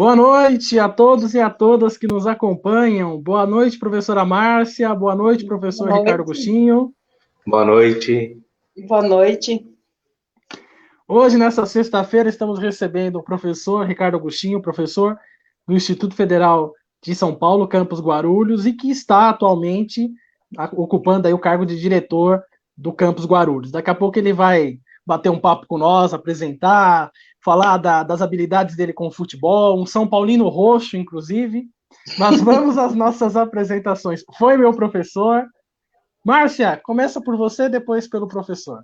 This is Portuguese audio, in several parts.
Boa noite a todos e a todas que nos acompanham. Boa noite, professora Márcia. Boa noite, professor Boa Ricardo noite. Agostinho. Boa noite. Boa noite. Hoje, nessa sexta-feira, estamos recebendo o professor Ricardo Agostinho, professor do Instituto Federal de São Paulo, campus Guarulhos, e que está atualmente ocupando aí o cargo de diretor do campus Guarulhos. Daqui a pouco ele vai bater um papo com nós, apresentar, falar das habilidades dele com o futebol, um São Paulino roxo, inclusive. Mas vamos às nossas apresentações. Foi meu professor. Márcia, começa por você, depois pelo professor.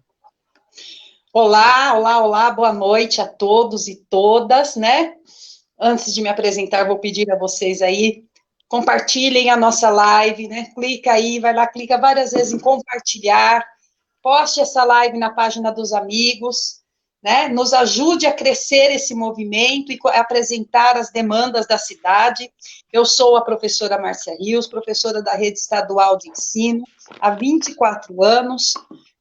Olá, boa noite a todos e todas, né? Antes de me apresentar, vou pedir a vocês aí, compartilhem a nossa live, né? Clica aí, vai lá, clica várias vezes em compartilhar, poste essa live na página dos amigos, né? Nos ajude a crescer esse movimento e apresentar as demandas da cidade. Eu sou a professora Márcia Rios, professora da Rede Estadual de Ensino, há 24 anos,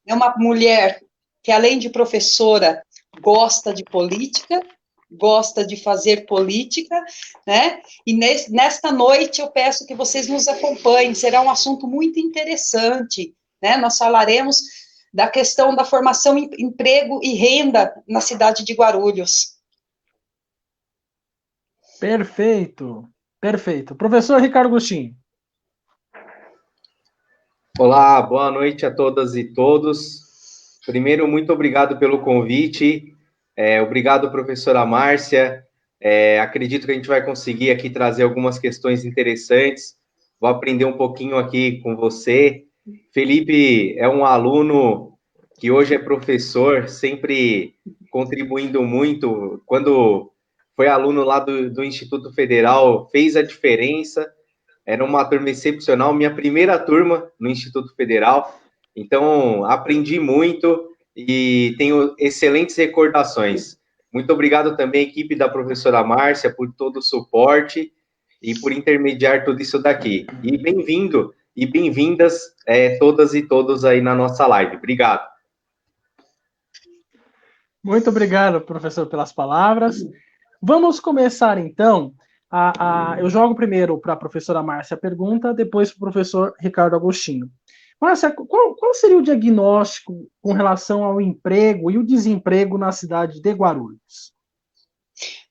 é uma mulher que, além de professora, gosta de política, gosta de fazer política, né? E nesta noite eu peço que vocês nos acompanhem, será um assunto muito interessante, né? Nós falaremos da questão da formação, emprego e renda na cidade de Guarulhos. Perfeito, perfeito. Professor Ricardo Agostinho. Olá, boa noite a todas e todos. Primeiro, muito obrigado pelo convite. Obrigado, professora Márcia. Acredito que a gente vai conseguir aqui trazer algumas questões interessantes. Vou aprender um pouquinho aqui com você. Felipe é um aluno que hoje é professor, sempre contribuindo muito. Quando foi aluno lá do Instituto Federal, fez a diferença. Era uma turma excepcional, minha primeira turma no Instituto Federal. Então, aprendi muito e tenho excelentes recordações. Muito obrigado também à equipe da professora Márcia por todo o suporte e por intermediar tudo isso daqui. E bem-vindo e bem-vindas todas e todos aí na nossa live. Obrigado. Muito obrigado, professor, pelas palavras. Vamos começar, então. Eu jogo primeiro para a professora Márcia a pergunta, depois para o professor Ricardo Agostinho. Márcia, qual seria o diagnóstico com relação ao emprego e o desemprego na cidade de Guarulhos?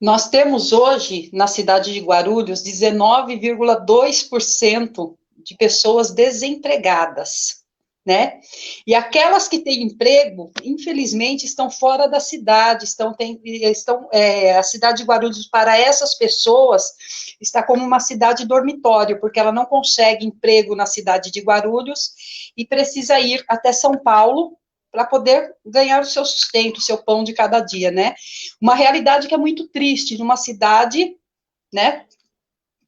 Nós temos hoje, na cidade de Guarulhos, 19,2% de pessoas desempregadas, né? E aquelas que têm emprego, infelizmente, estão fora da cidade, a cidade de Guarulhos, para essas pessoas, está como uma cidade dormitório, porque ela não consegue emprego na cidade de Guarulhos e precisa ir até São Paulo para poder ganhar o seu sustento, o seu pão de cada dia, né? Uma realidade que é muito triste, numa cidade, né,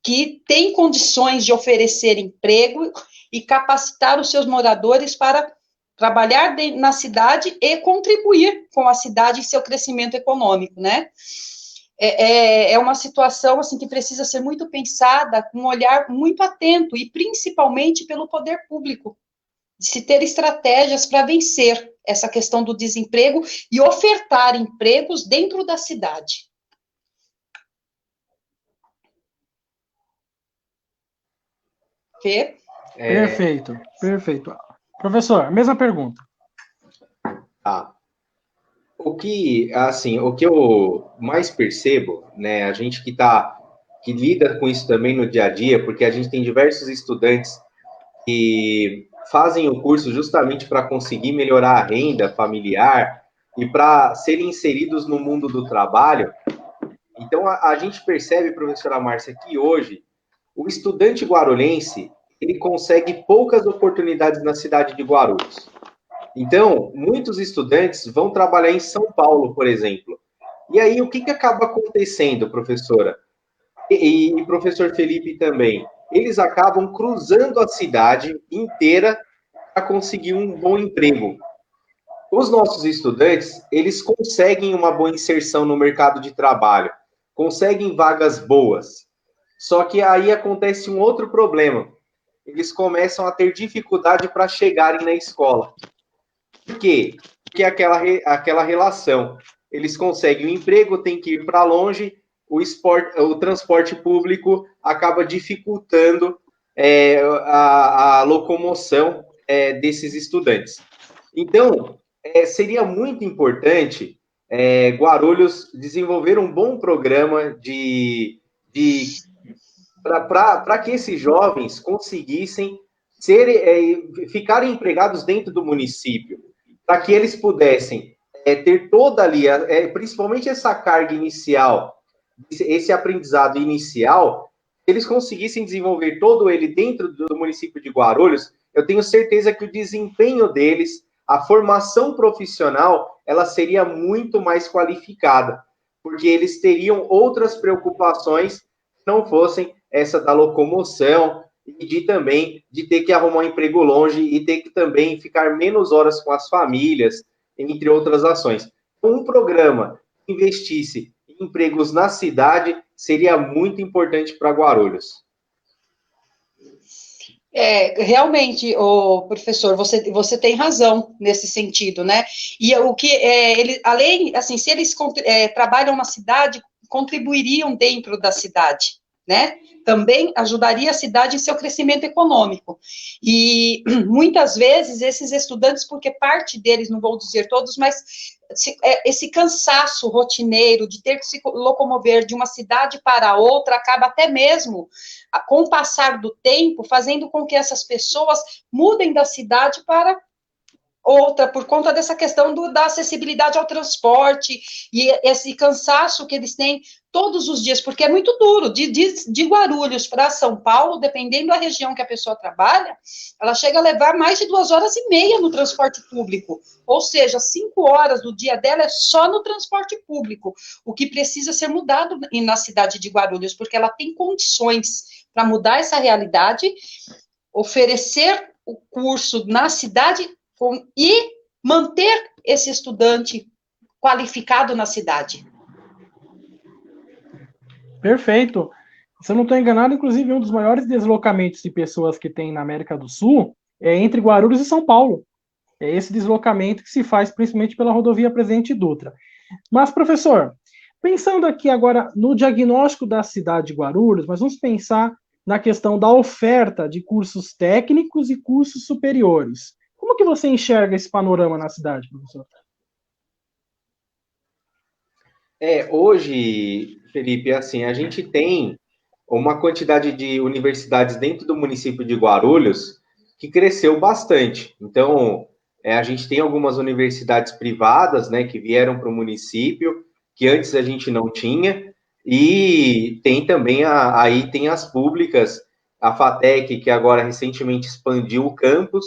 que tem condições de oferecer emprego e capacitar os seus moradores para trabalhar na cidade e contribuir com a cidade e seu crescimento econômico, né? É uma situação, assim, que precisa ser muito pensada, com um olhar muito atento, e principalmente pelo poder público, de se ter estratégias para vencer essa questão do desemprego e ofertar empregos dentro da cidade. Fê? Perfeito, perfeito. Professor, mesma pergunta. O que eu mais percebo, né, a gente que lida com isso também no dia a dia, porque a gente tem diversos estudantes que fazem o curso justamente para conseguir melhorar a renda familiar e para serem inseridos no mundo do trabalho. Então, a gente percebe, professora Márcia, que hoje o estudante guarulhense ele consegue poucas oportunidades na cidade de Guarulhos. Então, muitos estudantes vão trabalhar em São Paulo, por exemplo. E aí, o que acaba acontecendo, professora? E professor Felipe também. Eles acabam cruzando a cidade inteira para conseguir um bom emprego. Os nossos estudantes, eles conseguem uma boa inserção no mercado de trabalho, conseguem vagas boas. Só que aí acontece um outro problema. Eles começam a ter dificuldade para chegarem na escola. Por quê? Porque aquela relação. Eles conseguem um emprego, têm que ir para longe, o transporte público acaba dificultando a locomoção desses estudantes. Então, seria muito importante Guarulhos desenvolver um bom programa para que esses jovens conseguissem ficarem empregados dentro do município, para que eles pudessem ter toda ali, principalmente essa carga inicial, esse aprendizado inicial, eles conseguissem desenvolver todo ele dentro do município de Guarulhos, eu tenho certeza que o desempenho deles, a formação profissional, ela seria muito mais qualificada, porque eles teriam outras preocupações que não fossem essa da locomoção e também de ter que arrumar um emprego longe e ter que também ficar menos horas com as famílias, entre outras ações. Um programa que investisse em empregos na cidade seria muito importante para Guarulhos. Realmente, professor, você tem razão nesse sentido, né? E o que além, assim, se eles trabalham na cidade, contribuiriam dentro da cidade, né? Também ajudaria a cidade em seu crescimento econômico. E muitas vezes esses estudantes, porque parte deles, não vou dizer todos, mas esse cansaço rotineiro de ter que se locomover de uma cidade para outra, acaba até mesmo, com o passar do tempo, fazendo com que essas pessoas mudem da cidade para outra, por conta dessa questão da acessibilidade ao transporte e esse cansaço que eles têm todos os dias, porque é muito duro, de Guarulhos para São Paulo, dependendo da região que a pessoa trabalha, ela chega a levar mais de 2 horas e meia no transporte público, ou seja, 5 horas do dia dela é só no transporte público, o que precisa ser mudado na cidade de Guarulhos, porque ela tem condições para mudar essa realidade, oferecer o curso na cidade e manter esse estudante qualificado na cidade. Perfeito. Se eu não estou enganado, inclusive, um dos maiores deslocamentos de pessoas que tem na América do Sul é entre Guarulhos e São Paulo. É esse deslocamento que se faz principalmente pela rodovia Presidente Dutra. Mas, professor, pensando aqui agora no diagnóstico da cidade de Guarulhos, mas vamos pensar na questão da oferta de cursos técnicos e cursos superiores. Como que você enxerga esse panorama na cidade, professor? Hoje, Felipe, assim, a gente tem uma quantidade de universidades dentro do município de Guarulhos que cresceu bastante. Então, a gente tem algumas universidades privadas, né, que vieram para o município, que antes a gente não tinha, e tem também aí tem as públicas, a FATEC, que agora recentemente expandiu o campus,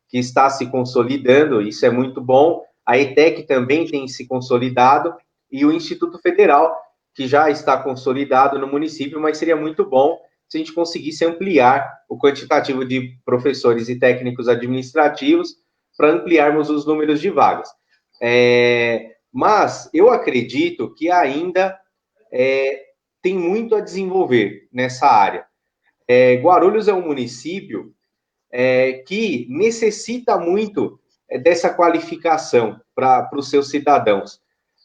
que está se consolidando, isso é muito bom. A ETEC também tem se consolidado, e o Instituto Federal, que já está consolidado no município, mas seria muito bom se a gente conseguisse ampliar o quantitativo de professores e técnicos administrativos para ampliarmos os números de vagas. Mas eu acredito que ainda tem muito a desenvolver nessa área. Guarulhos é um município que necessita muito dessa qualificação para os seus cidadãos.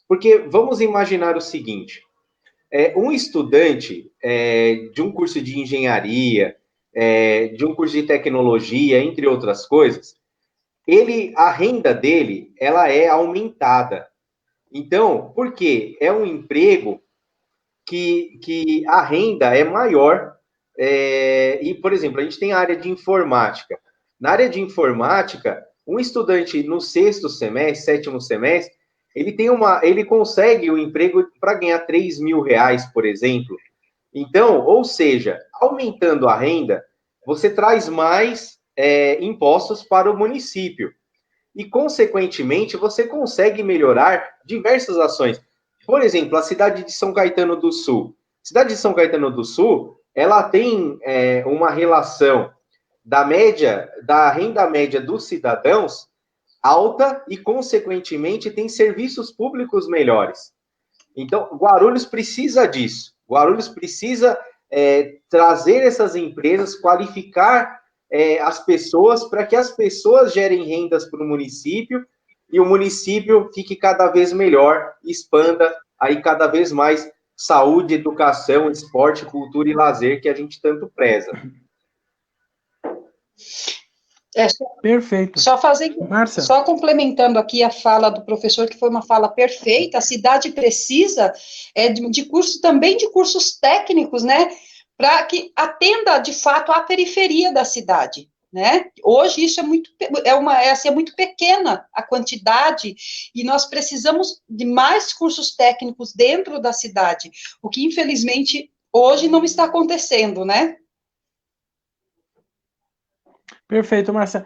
Porque vamos imaginar o seguinte, um estudante de um curso de engenharia, de um curso de tecnologia, entre outras coisas, a renda dele, ela é aumentada. Então, por quê? É um emprego que a renda é maior. E, por exemplo, a gente tem a área de informática. Na área de informática, um estudante no 6º semestre, 7º semestre, ele consegue um emprego para ganhar R$3.000, por exemplo. Então, ou seja, aumentando a renda, você traz mais impostos para o município. E, consequentemente, você consegue melhorar diversas ações. Por exemplo, a cidade de São Caetano do Sul. A cidade de São Caetano do Sul, ela tem uma relação da renda média dos cidadãos alta e, consequentemente, tem serviços públicos melhores. Então, Guarulhos precisa disso. Guarulhos precisa trazer essas empresas, qualificar as pessoas para que as pessoas gerem rendas para o município e o município fique cada vez melhor, expanda aí cada vez mais saúde, educação, esporte, cultura e lazer que a gente tanto preza. Perfeito. Márcia. Só complementando aqui a fala do professor, que foi uma fala perfeita, a cidade precisa de cursos, também de cursos técnicos, né, para que atenda, de fato, à periferia da cidade, né? Hoje isso é muito pequena a quantidade, e nós precisamos de mais cursos técnicos dentro da cidade, o que, infelizmente, hoje não está acontecendo, né? Perfeito, Márcia.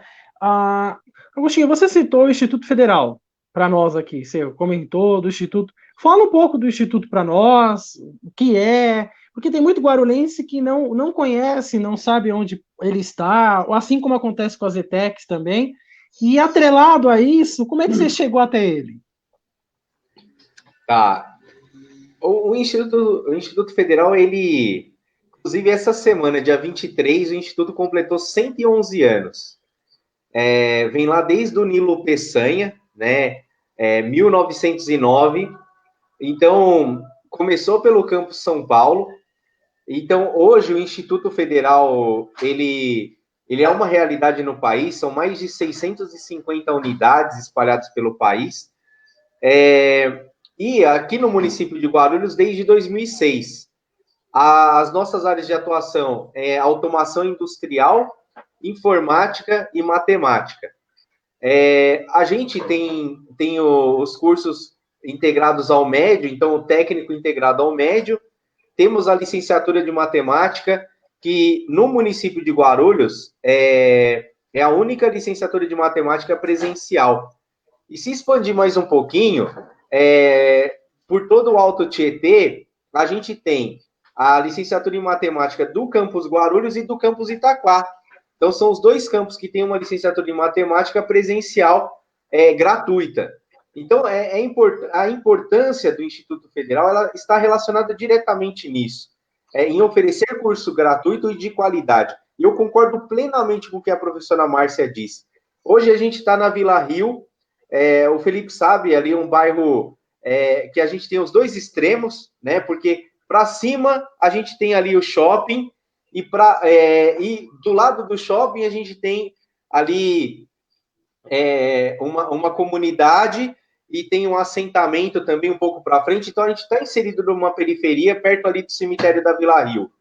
Agostinho, você citou o Instituto Federal para nós aqui, você comentou do Instituto. Fala um pouco do Instituto para nós, o que é, porque tem muito guarulhense que não conhece, não sabe onde ele está, assim como acontece com as ETECs também. E atrelado a isso, como é que você chegou até ele? Tá. O Instituto Federal, ele... Inclusive, essa semana, dia 23, o Instituto completou 111 anos. Vem lá desde o Nilo Peçanha, né? 1909. Então, começou pelo campus São Paulo. Então, hoje, o Instituto Federal, ele é uma realidade no país. São mais de 650 unidades espalhadas pelo país. E aqui no município de Guarulhos, desde 2006. As nossas áreas de atuação é automação industrial, informática e matemática. A gente tem os cursos integrados ao médio, então o técnico integrado ao médio. Temos a licenciatura de matemática, que no município de Guarulhos é a única licenciatura de matemática presencial. E se expandir mais um pouquinho, por todo o Alto Tietê, a gente tem a licenciatura em matemática do campus Guarulhos e do campus Itaquá. Então, são os dois campos que têm uma licenciatura em matemática presencial gratuita. Então, a importância do Instituto Federal ela está relacionada diretamente nisso, em oferecer curso gratuito e de qualidade. E eu concordo plenamente com o que a professora Márcia disse. Hoje a gente está na Vila Rio, o Felipe sabe, ali um bairro que a gente tem os dois extremos, né? Porque para cima a gente tem ali o shopping e do lado do shopping a gente tem ali uma comunidade e tem um assentamento também um pouco para frente. Então a gente está inserido numa periferia perto ali do cemitério da Vila Rio.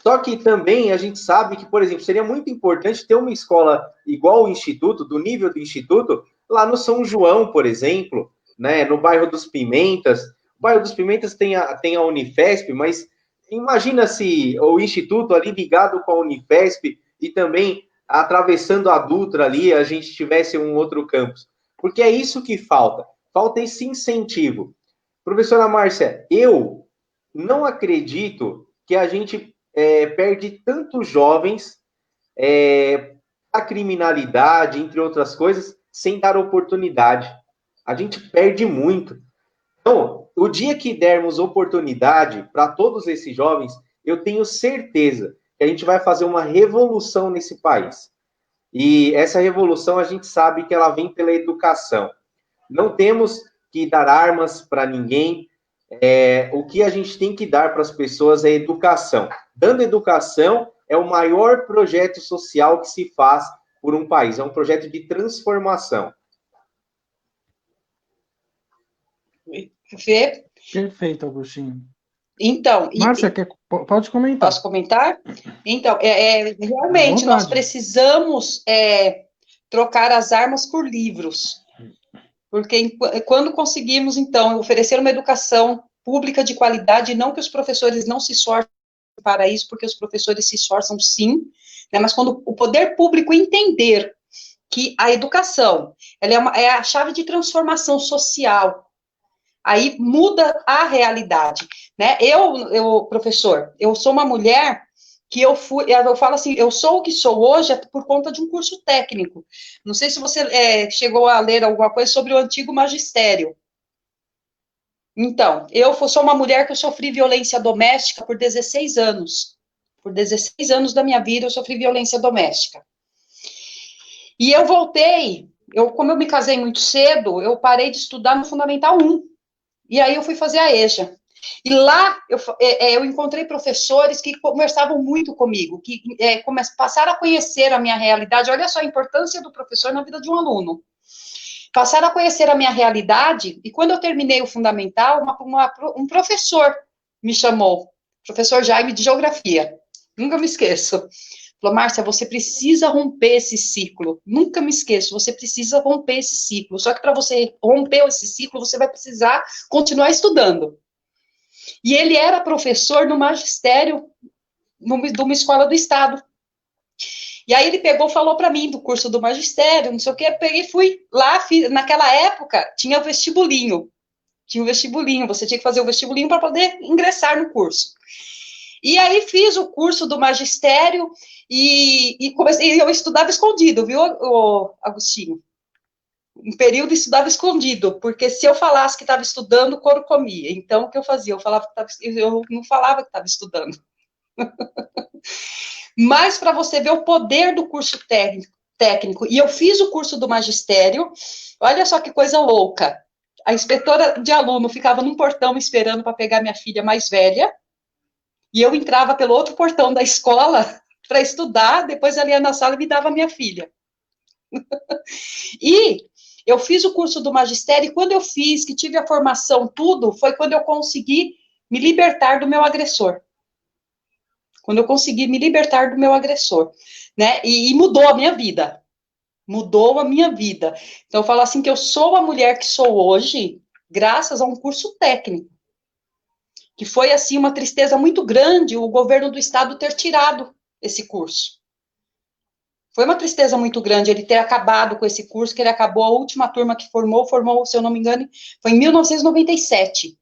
Só que também a gente sabe que, por exemplo, seria muito importante ter uma escola igual o Instituto, do nível do Instituto, lá no São João, por exemplo, né, no bairro dos Pimentas. O bairro dos Pimentas tem a Unifesp, mas imagina se o Instituto ali ligado com a Unifesp e também atravessando a Dutra ali, a gente tivesse um outro campus. Porque é isso que falta. Falta esse incentivo. Professora Márcia, eu não acredito que a gente perde tantos jovens a criminalidade, entre outras coisas, sem dar oportunidade. A gente perde muito. Então, o dia que dermos oportunidade para todos esses jovens, eu tenho certeza que a gente vai fazer uma revolução nesse país. E essa revolução, a gente sabe que ela vem pela educação. Não temos que dar armas para ninguém. O que a gente tem que dar para as pessoas é educação. Dando educação é o maior projeto social que se faz por um país. É um projeto de transformação. Fê? Perfeito, Agostinho. Então... Márcia, pode comentar. Posso comentar? Então, realmente, nós precisamos trocar as armas por livros. Porque quando conseguimos, então, oferecer uma educação pública de qualidade, não que os professores não se esforcem para isso, porque os professores se esforçam sim, né, mas quando o poder público entender que a educação ela é a chave de transformação social, aí muda a realidade, né? Professor, eu sou uma mulher que eu falo assim, eu sou o que sou hoje por conta de um curso técnico. Não sei se você chegou a ler alguma coisa sobre o antigo magistério. Então, eu sou uma mulher que eu sofri violência doméstica por 16 anos. Por 16 anos da minha vida eu sofri violência doméstica. E eu voltei, como eu me casei muito cedo, eu parei de estudar no Fundamental 1. E aí eu fui fazer a EJA. E lá eu encontrei professores que conversavam muito comigo, que passaram a conhecer a minha realidade. Olha só a importância do professor na vida de um aluno. Passaram a conhecer a minha realidade, e quando eu terminei o fundamental, um professor me chamou, professor Jaime de Geografia, nunca me esqueço. Falou, Márcia, você precisa romper esse ciclo. Nunca me esqueço, você precisa romper esse ciclo. Só que para você romper esse ciclo, você vai precisar continuar estudando. E ele era professor no magistério, de uma escola do Estado. E aí ele pegou, falou para mim do curso do magistério, não sei o que, peguei, fui lá, naquela época tinha o vestibulinho. Tinha o vestibulinho, você tinha que fazer o vestibulinho para poder ingressar no curso. E aí fiz o curso do magistério e comecei, eu estudava escondido, viu, Agostinho? Um período estudava escondido, porque se eu falasse que estava estudando, o couro comia. Então, o que eu fazia? Eu não falava que estava estudando. Mas para você ver o poder do curso técnico, e eu fiz o curso do magistério, olha só que coisa louca. A inspetora de aluno ficava num portão esperando para pegar minha filha mais velha, e eu entrava pelo outro portão da escola para estudar, depois ela ia na sala e me dava minha filha. E eu fiz o curso do magistério, e quando eu fiz, que tive a formação, tudo, foi quando eu consegui me libertar do meu agressor. Quando eu consegui me libertar do meu agressor, né? E mudou a minha vida. Mudou a minha vida. Então, eu falo assim, que eu sou a mulher que sou hoje, graças a um curso técnico. Que foi, assim, uma tristeza muito grande o governo do estado ter tirado esse curso. Foi uma tristeza muito grande ele ter acabado com esse curso, que ele acabou, a última turma que formou, se eu não me engano, foi em 1997.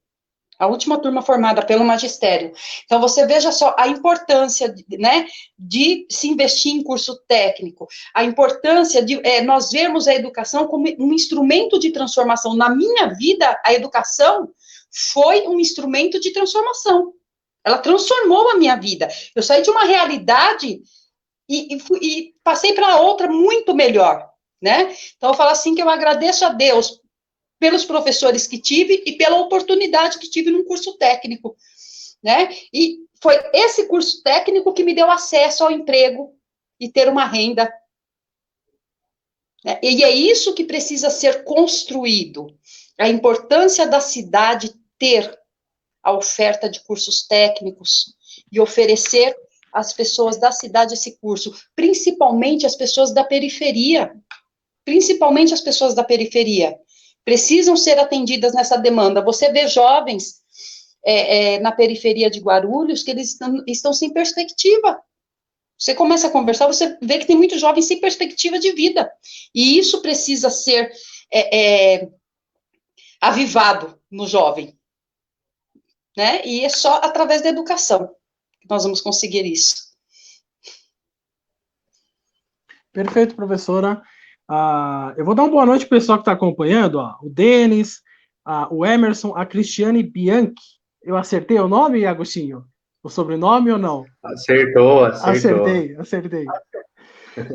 A última turma formada pelo magistério. Então, você veja só a importância, né, de se investir em curso técnico, a importância de nós vermos a educação como um instrumento de transformação. Na minha vida, a educação foi um instrumento de transformação. Ela transformou a minha vida. Eu saí de uma realidade e passei para outra muito melhor, né? Então, eu falo assim que eu agradeço a Deus pelos professores que tive e pela oportunidade que tive num curso técnico, né? E foi esse curso técnico que me deu acesso ao emprego e ter uma renda. Né? E é isso que precisa ser construído. A importância da cidade ter a oferta de cursos técnicos e oferecer às pessoas da cidade esse curso, principalmente as pessoas da periferia. Principalmente as pessoas da periferia. Precisam ser atendidas nessa demanda. Você vê jovens na periferia de Guarulhos que eles estão sem perspectiva. Você começa a conversar, você vê que tem muitos jovens sem perspectiva de vida. E isso precisa ser avivado no jovem. Né? E é só através da educação que nós vamos conseguir isso. Perfeito, professora. Eu vou dar uma boa noite para o pessoal que está acompanhando, o Denis, o Emerson, a Cristiane Bianchi. Eu acertei o nome, Agostinho? O sobrenome ou não? Acertou. Acertei.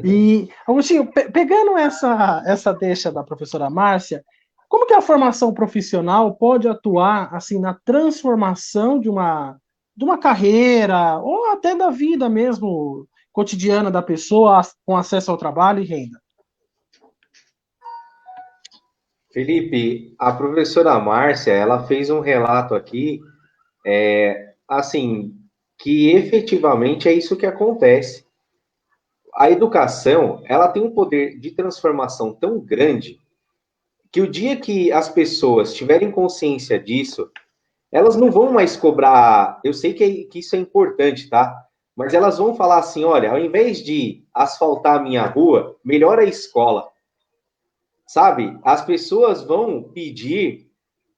E, Agostinho, pegando essa deixa da professora Márcia, como que a formação profissional pode atuar assim na transformação de uma carreira, ou até da vida mesmo, cotidiana da pessoa, com acesso ao trabalho e renda? Felipe, a professora Márcia, ela fez um relato aqui, assim, que efetivamente é isso que acontece. A educação, ela tem um poder de transformação tão grande que o dia que as pessoas tiverem consciência disso, elas não vão mais cobrar. Eu sei que isso é importante, tá? Mas elas vão falar assim: olha, ao invés de asfaltar a minha rua, melhora a escola. Sabe? As pessoas vão pedir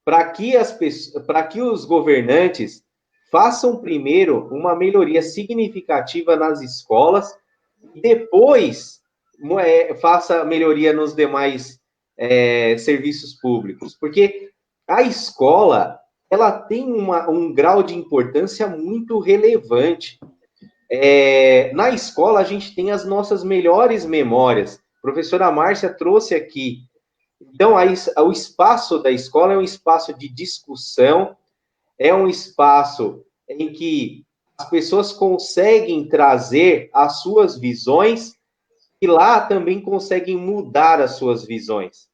para que os governantes façam primeiro uma melhoria significativa nas escolas e depois faça melhoria nos demais serviços públicos. Porque a escola, ela tem um grau de importância muito relevante. Na escola, a gente tem as nossas melhores memórias. A professora Márcia trouxe aqui. Então, o espaço da escola é um espaço de discussão, é um espaço em que as pessoas conseguem trazer as suas visões e lá também conseguem mudar as suas visões.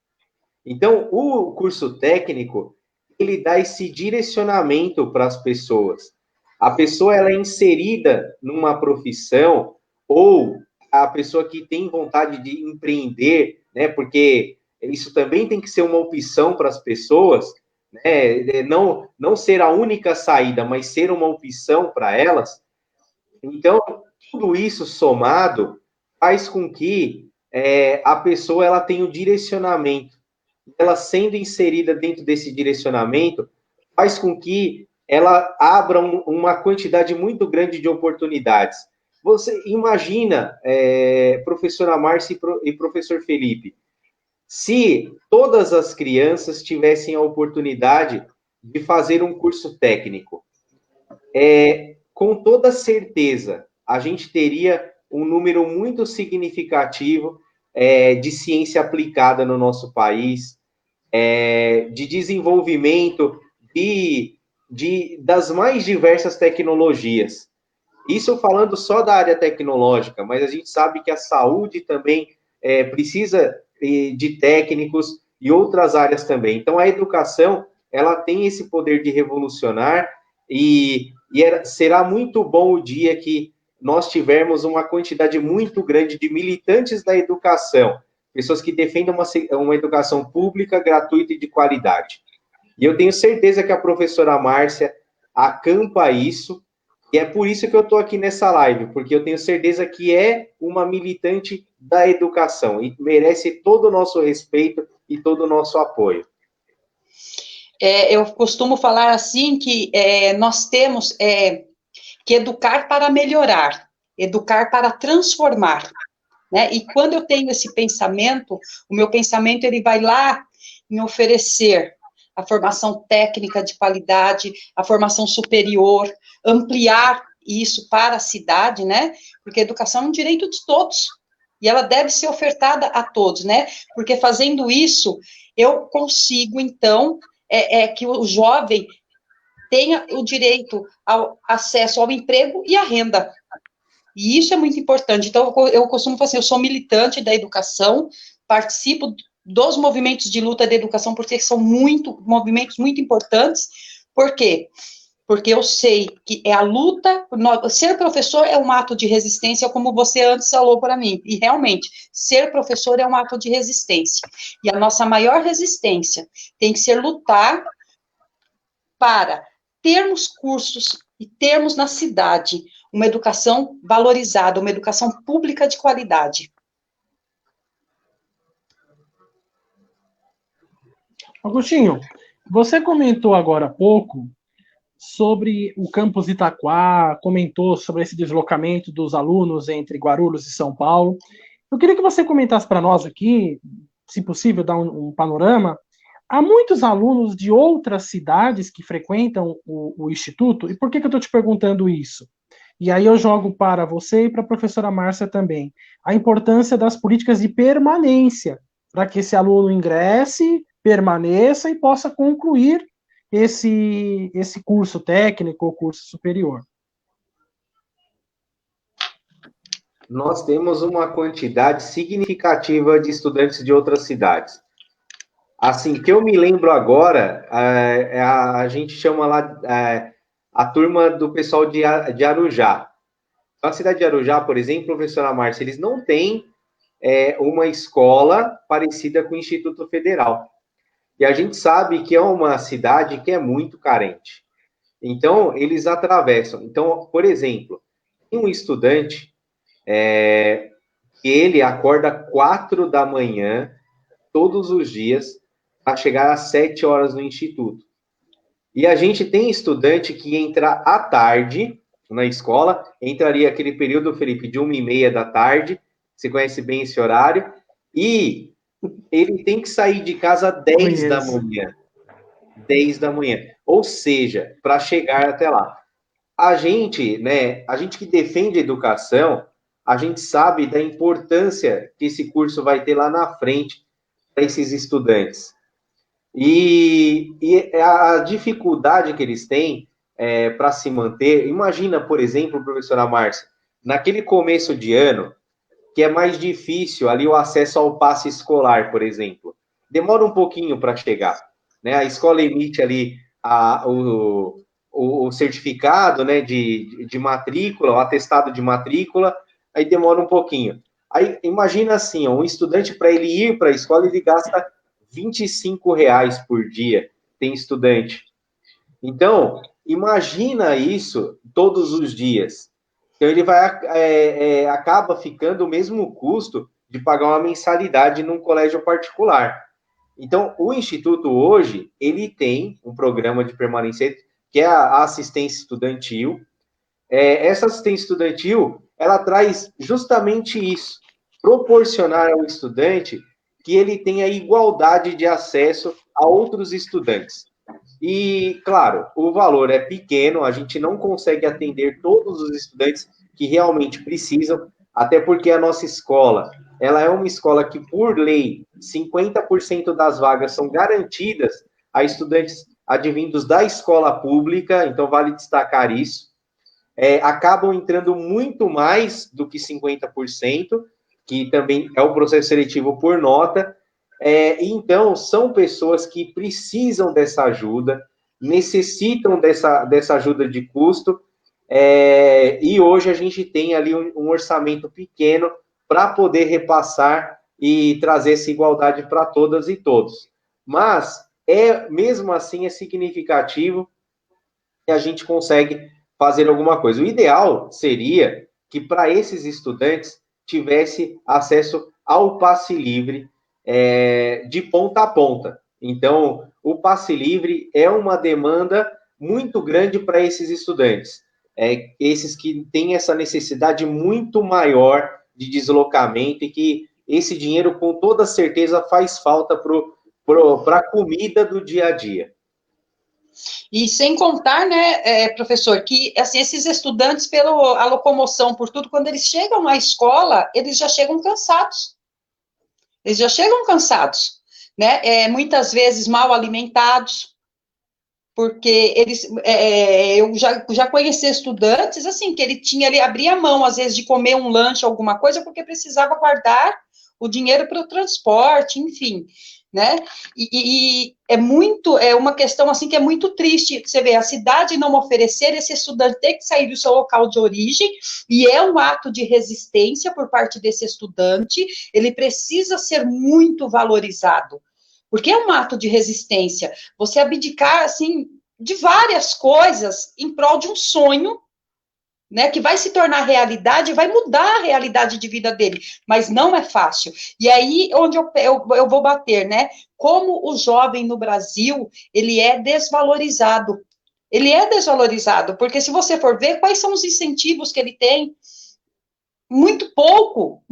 Então, o curso técnico, ele dá esse direcionamento para as pessoas. A pessoa ela é inserida numa profissão ou a pessoa que tem vontade de empreender, né? Porque isso também tem que ser uma opção para as pessoas, né? Não ser a única saída, mas ser uma opção para elas. Então, tudo isso somado faz com que a pessoa ela tenha o direcionamento. Ela sendo inserida dentro desse direcionamento, faz com que ela abra uma quantidade muito grande de oportunidades. Você imagina, professora Márcia e professor Felipe, se todas as crianças tivessem a oportunidade de fazer um curso técnico, com toda certeza, a gente teria um número muito significativo de ciência aplicada no nosso país, de desenvolvimento das mais diversas tecnologias. Isso falando só da área tecnológica, mas a gente sabe que a saúde também precisa de técnicos e outras áreas também. Então, a educação, ela tem esse poder de revolucionar será muito bom o dia que nós tivermos uma quantidade muito grande de militantes da educação, pessoas que defendam uma educação pública, gratuita e de qualidade. E eu tenho certeza que a professora Márcia acampa isso, e é por isso que eu estou aqui nessa live, porque eu tenho certeza que é uma militante da educação e merece todo o nosso respeito e todo o nosso apoio. Eu costumo falar assim que nós temos que educar para melhorar, educar para transformar, né? E quando eu tenho esse pensamento, o meu pensamento ele vai lá em oferecer a formação técnica de qualidade, a formação superior, ampliar isso para a cidade, né? Porque a educação é um direito de todos, e ela deve ser ofertada a todos, né? Porque fazendo isso, eu consigo, então, que o jovem tenha o direito ao acesso ao emprego e à renda. E isso é muito importante. Então, eu costumo falar assim, eu sou militante da educação, participo dos movimentos de luta da educação, porque são movimentos muito importantes. Por quê? Porque eu sei que é a luta, ser professor é um ato de resistência, como você antes falou para mim, e realmente, ser professor é um ato de resistência, e a nossa maior resistência tem que ser lutar para termos cursos e termos na cidade uma educação valorizada, uma educação pública de qualidade. Agostinho, você comentou agora há pouco sobre o campus Itaquá, comentou sobre esse deslocamento dos alunos entre Guarulhos e São Paulo. Eu queria que você comentasse para nós aqui, se possível, dar um panorama. Há muitos alunos de outras cidades que frequentam o Instituto, e por que eu estou te perguntando isso? E aí eu jogo para você e para a professora Márcia também. A importância das políticas de permanência, para que esse aluno ingresse, permaneça e possa concluir esse curso técnico ou curso superior. Nós temos uma quantidade significativa de estudantes de outras cidades. Assim, que eu me lembro agora, a gente chama lá a turma do pessoal de Arujá. Na cidade de Arujá, por exemplo, professora Márcia, eles não têm uma escola parecida com o Instituto Federal. E a gente sabe que é uma cidade que é muito carente. Então, eles atravessam. Então, por exemplo, tem um estudante que ele acorda 4 da manhã, todos os dias, para chegar às 7 horas no Instituto. E a gente tem estudante que entra à tarde na escola, entraria aquele período, Felipe, de 1h30 da tarde, você conhece bem esse horário, e ele tem que sair de casa às 10 da manhã. 10 da manhã. Ou seja, para chegar até lá. A gente que defende a educação, a gente sabe da importância que esse curso vai ter lá na frente para esses estudantes. E a dificuldade que eles têm para se manter, imagina, por exemplo, professora Márcia, naquele começo de ano, que é mais difícil ali o acesso ao passe escolar, por exemplo. Demora um pouquinho para chegar, né? A escola emite ali o certificado, né, de matrícula, o atestado de matrícula, aí demora um pouquinho. Aí imagina assim, ó, um estudante, para ele ir para a escola, ele gasta R$ 25 por dia, tem estudante. Então, imagina isso todos os dias. Então, ele acaba ficando o mesmo custo de pagar uma mensalidade num colégio particular. Então, o Instituto hoje, ele tem um programa de permanência, que é a assistência estudantil. Essa assistência estudantil, ela traz justamente isso, proporcionar ao estudante que ele tenha igualdade de acesso a outros estudantes. E, claro, o valor é pequeno, a gente não consegue atender todos os estudantes que realmente precisam, até porque a nossa escola, ela é uma escola que, por lei, 50% das vagas são garantidas a estudantes advindos da escola pública, então vale destacar isso. Acabam entrando muito mais do que 50%, que também é o processo seletivo por nota. Então, são pessoas que precisam dessa ajuda, necessitam dessa ajuda de custo, e hoje a gente tem ali um orçamento pequeno para poder repassar e trazer essa igualdade para todas e todos. Mas, mesmo assim, é significativo que a gente consegue fazer alguma coisa. O ideal seria que, para esses estudantes, tivesse acesso ao passe livre de ponta a ponta. Então, o passe livre é uma demanda muito grande para esses estudantes, esses que têm essa necessidade muito maior de deslocamento e que esse dinheiro, com toda certeza, faz falta para a comida do dia a dia. E sem contar, né, professor, que assim, esses estudantes, pela locomoção, por tudo, quando eles chegam à escola, eles já chegam cansados. Eles já chegam cansados, né? Muitas vezes mal alimentados, porque eles, eu já conheci estudantes, assim, que ele abria mão, às vezes, de comer um lanche, alguma coisa, porque precisava guardar o dinheiro para o transporte, enfim, né? E é uma questão, assim, que é muito triste, você vê, a cidade não oferecer, esse estudante ter que sair do seu local de origem, e é um ato de resistência por parte desse estudante, ele precisa ser muito valorizado, porque é um ato de resistência, você abdicar, assim, de várias coisas em prol de um sonho, né, que vai se tornar realidade, vai mudar a realidade de vida dele, mas não é fácil. E aí, onde eu vou bater, né, como o jovem no Brasil, ele é desvalorizado. Ele é desvalorizado, porque se você for ver, quais são os incentivos que ele tem? Muito pouco.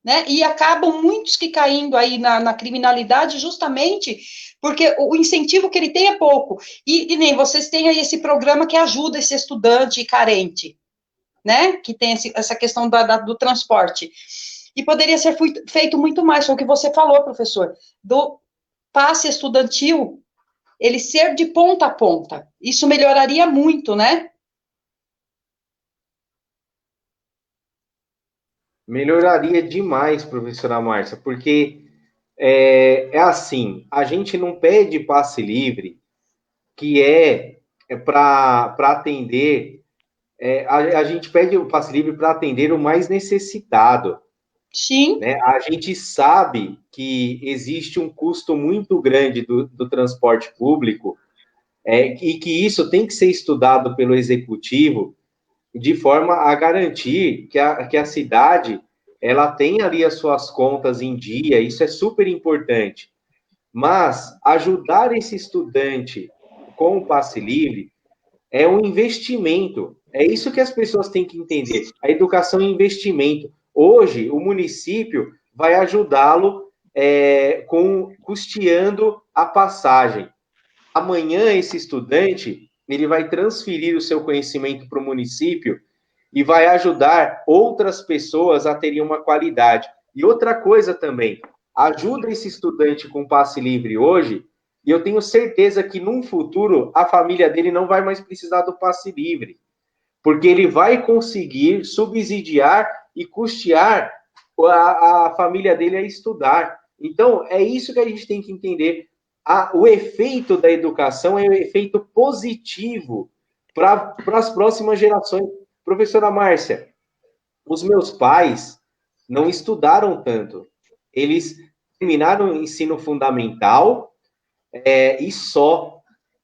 Né? E acabam muitos que caindo aí na criminalidade justamente porque o incentivo que ele tem é pouco. E nem vocês têm aí esse programa que ajuda esse estudante carente, né? Que tem essa questão do transporte. E poderia ser feito muito mais, foi o que você falou, professor, do passe estudantil, ele ser de ponta a ponta. Isso melhoraria muito, né? Melhoraria demais, professora Márcia, porque assim, a gente não pede passe livre, que para atender, a gente pede o passe livre para atender o mais necessitado. Sim. Né? A gente sabe que existe um custo muito grande do transporte público, e que isso tem que ser estudado pelo executivo, de forma a garantir que a cidade ela tem ali as suas contas em dia, isso é super importante. Mas ajudar esse estudante com o passe livre é um investimento. É isso que as pessoas têm que entender. A educação é investimento. Hoje, o município vai ajudá-lo custeando a passagem. Amanhã, esse estudante ele vai transferir o seu conhecimento para o município e vai ajudar outras pessoas a terem uma qualidade. E outra coisa também, ajuda esse estudante com passe livre hoje, e eu tenho certeza que num futuro a família dele não vai mais precisar do passe livre, porque ele vai conseguir subsidiar e custear a família dele a estudar. Então, é isso que a gente tem que entender. O efeito da educação é um efeito positivo para as próximas gerações. Professora Márcia, os meus pais não estudaram tanto. Eles terminaram o ensino fundamental e só.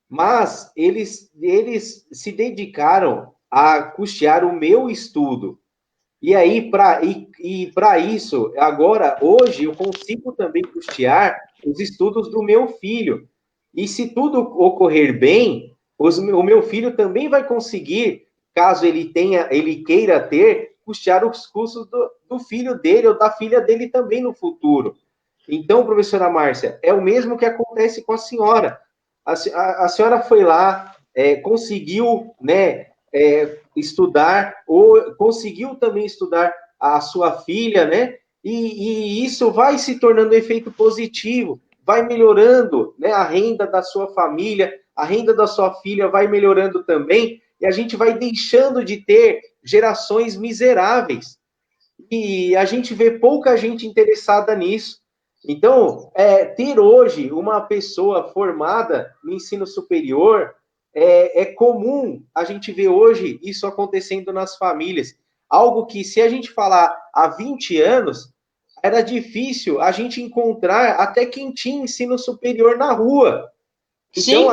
Mas eles se dedicaram a custear o meu estudo. E aí, para isso, agora, hoje, eu consigo também custear os estudos do meu filho. E se tudo ocorrer bem, o meu filho também vai conseguir, caso ele queira ter, custear os custos do filho dele ou da filha dele também no futuro. Então, professora Márcia, é o mesmo que acontece com a senhora. A senhora foi lá, conseguiu, né, estudar, ou conseguiu também estudar a sua filha, né? E isso vai se tornando um efeito positivo, vai melhorando, né, a renda da sua família, a renda da sua filha vai melhorando também, e a gente vai deixando de ter gerações miseráveis. E a gente vê pouca gente interessada nisso. Então, ter hoje uma pessoa formada no ensino superior é comum a gente ver hoje isso acontecendo nas famílias. Algo que, se a gente falar há 20 anos, era difícil a gente encontrar até quem tinha ensino superior na rua. Então,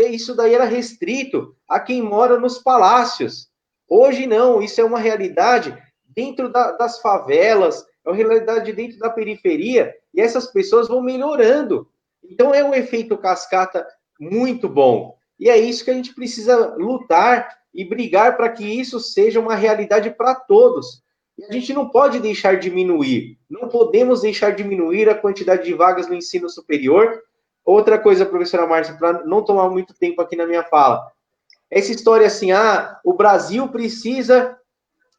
isso daí era restrito a quem mora nos palácios. Hoje não, isso é uma realidade dentro das favelas, é uma realidade dentro da periferia, e essas pessoas vão melhorando. Então, é um efeito cascata muito bom. E é isso que a gente precisa lutar e brigar para que isso seja uma realidade para todos. E a gente não pode deixar diminuir, não podemos deixar diminuir a quantidade de vagas no ensino superior. Outra coisa, professora Márcia, para não tomar muito tempo aqui na minha fala, essa história assim, o Brasil precisa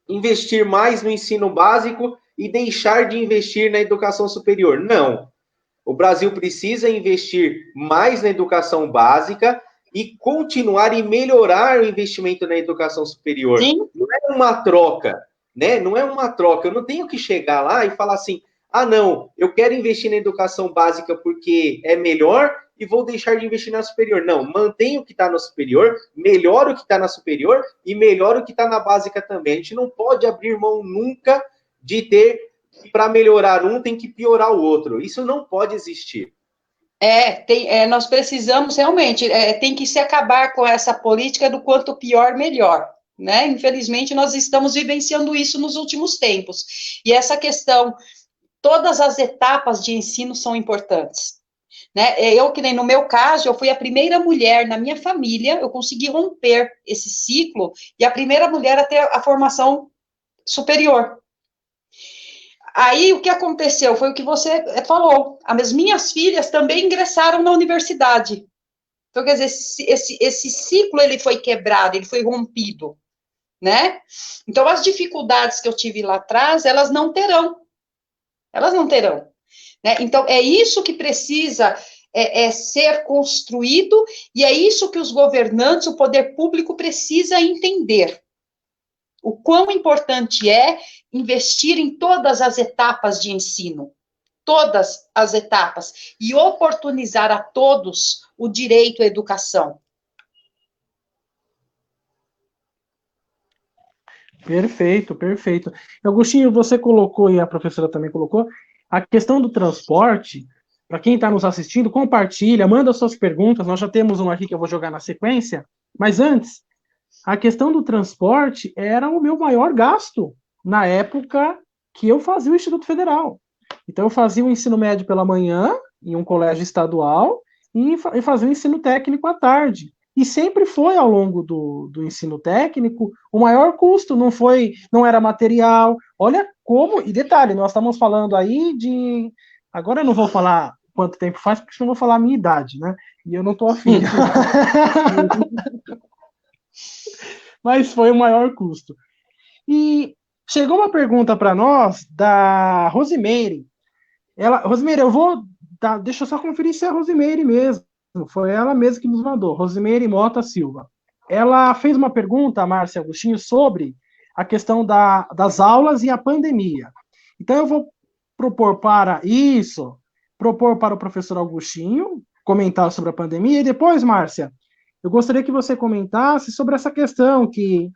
investir mais no ensino básico e deixar de investir na educação superior. Não. O Brasil precisa investir mais na educação básica e continuar e melhorar o investimento na educação superior. Sim. Não é uma troca, né? Não é uma troca. Eu não tenho que chegar lá e falar assim, não, eu quero investir na educação básica porque é melhor e vou deixar de investir na superior. Não, mantenha o que está na superior, melhora o que está na superior e melhora o que está na básica também. A gente não pode abrir mão nunca de ter, para melhorar um, tem que piorar o outro. Isso não pode existir. Nós precisamos realmente, tem que se acabar com essa política do quanto pior, melhor. Né? Infelizmente, nós estamos vivenciando isso nos últimos tempos. E essa questão, todas as etapas de ensino são importantes. Né? Que nem no meu caso, eu fui a primeira mulher na minha família, eu consegui romper esse ciclo, e a primeira mulher a ter a formação superior. Aí, o que aconteceu foi o que você falou, as minhas filhas também ingressaram na universidade. Então, quer dizer, esse ciclo, ele foi quebrado, ele foi rompido, né? Então, as dificuldades que eu tive lá atrás, elas não terão. Né? Então, é isso que precisa ser construído, e é isso que os governantes, o poder público precisa entender. O quão importante é investir em todas as etapas de ensino, todas as etapas, e oportunizar a todos o direito à educação. Perfeito, perfeito. Agostinho, você colocou, e a professora também colocou, a questão do transporte. Para quem está nos assistindo, compartilha, manda suas perguntas. Nós já temos uma aqui que eu vou jogar na sequência. Mas antes, a questão do transporte era o meu maior gasto na época que eu fazia o Instituto Federal. Então, eu fazia o ensino médio pela manhã, em um colégio estadual, e fazia o ensino técnico à tarde. E sempre foi, ao longo do ensino técnico, o maior custo, não era material. Olha como, e detalhe, nós estamos falando aí de... Agora eu não vou falar quanto tempo faz, porque senão eu vou falar a minha idade, né? E eu não estou afim. Mas foi o maior custo. E chegou uma pergunta para nós da Rosimeire. Rosimeire, deixa eu só conferir se é a Rosimeire mesmo. Foi ela mesma que nos mandou, Rosimeire Mota Silva. Ela fez uma pergunta, Márcia Agostinho, sobre a questão das aulas e a pandemia. Então, eu vou propor para o professor Agostinho comentar sobre a pandemia, e depois, Márcia, eu gostaria que você comentasse sobre essa questão que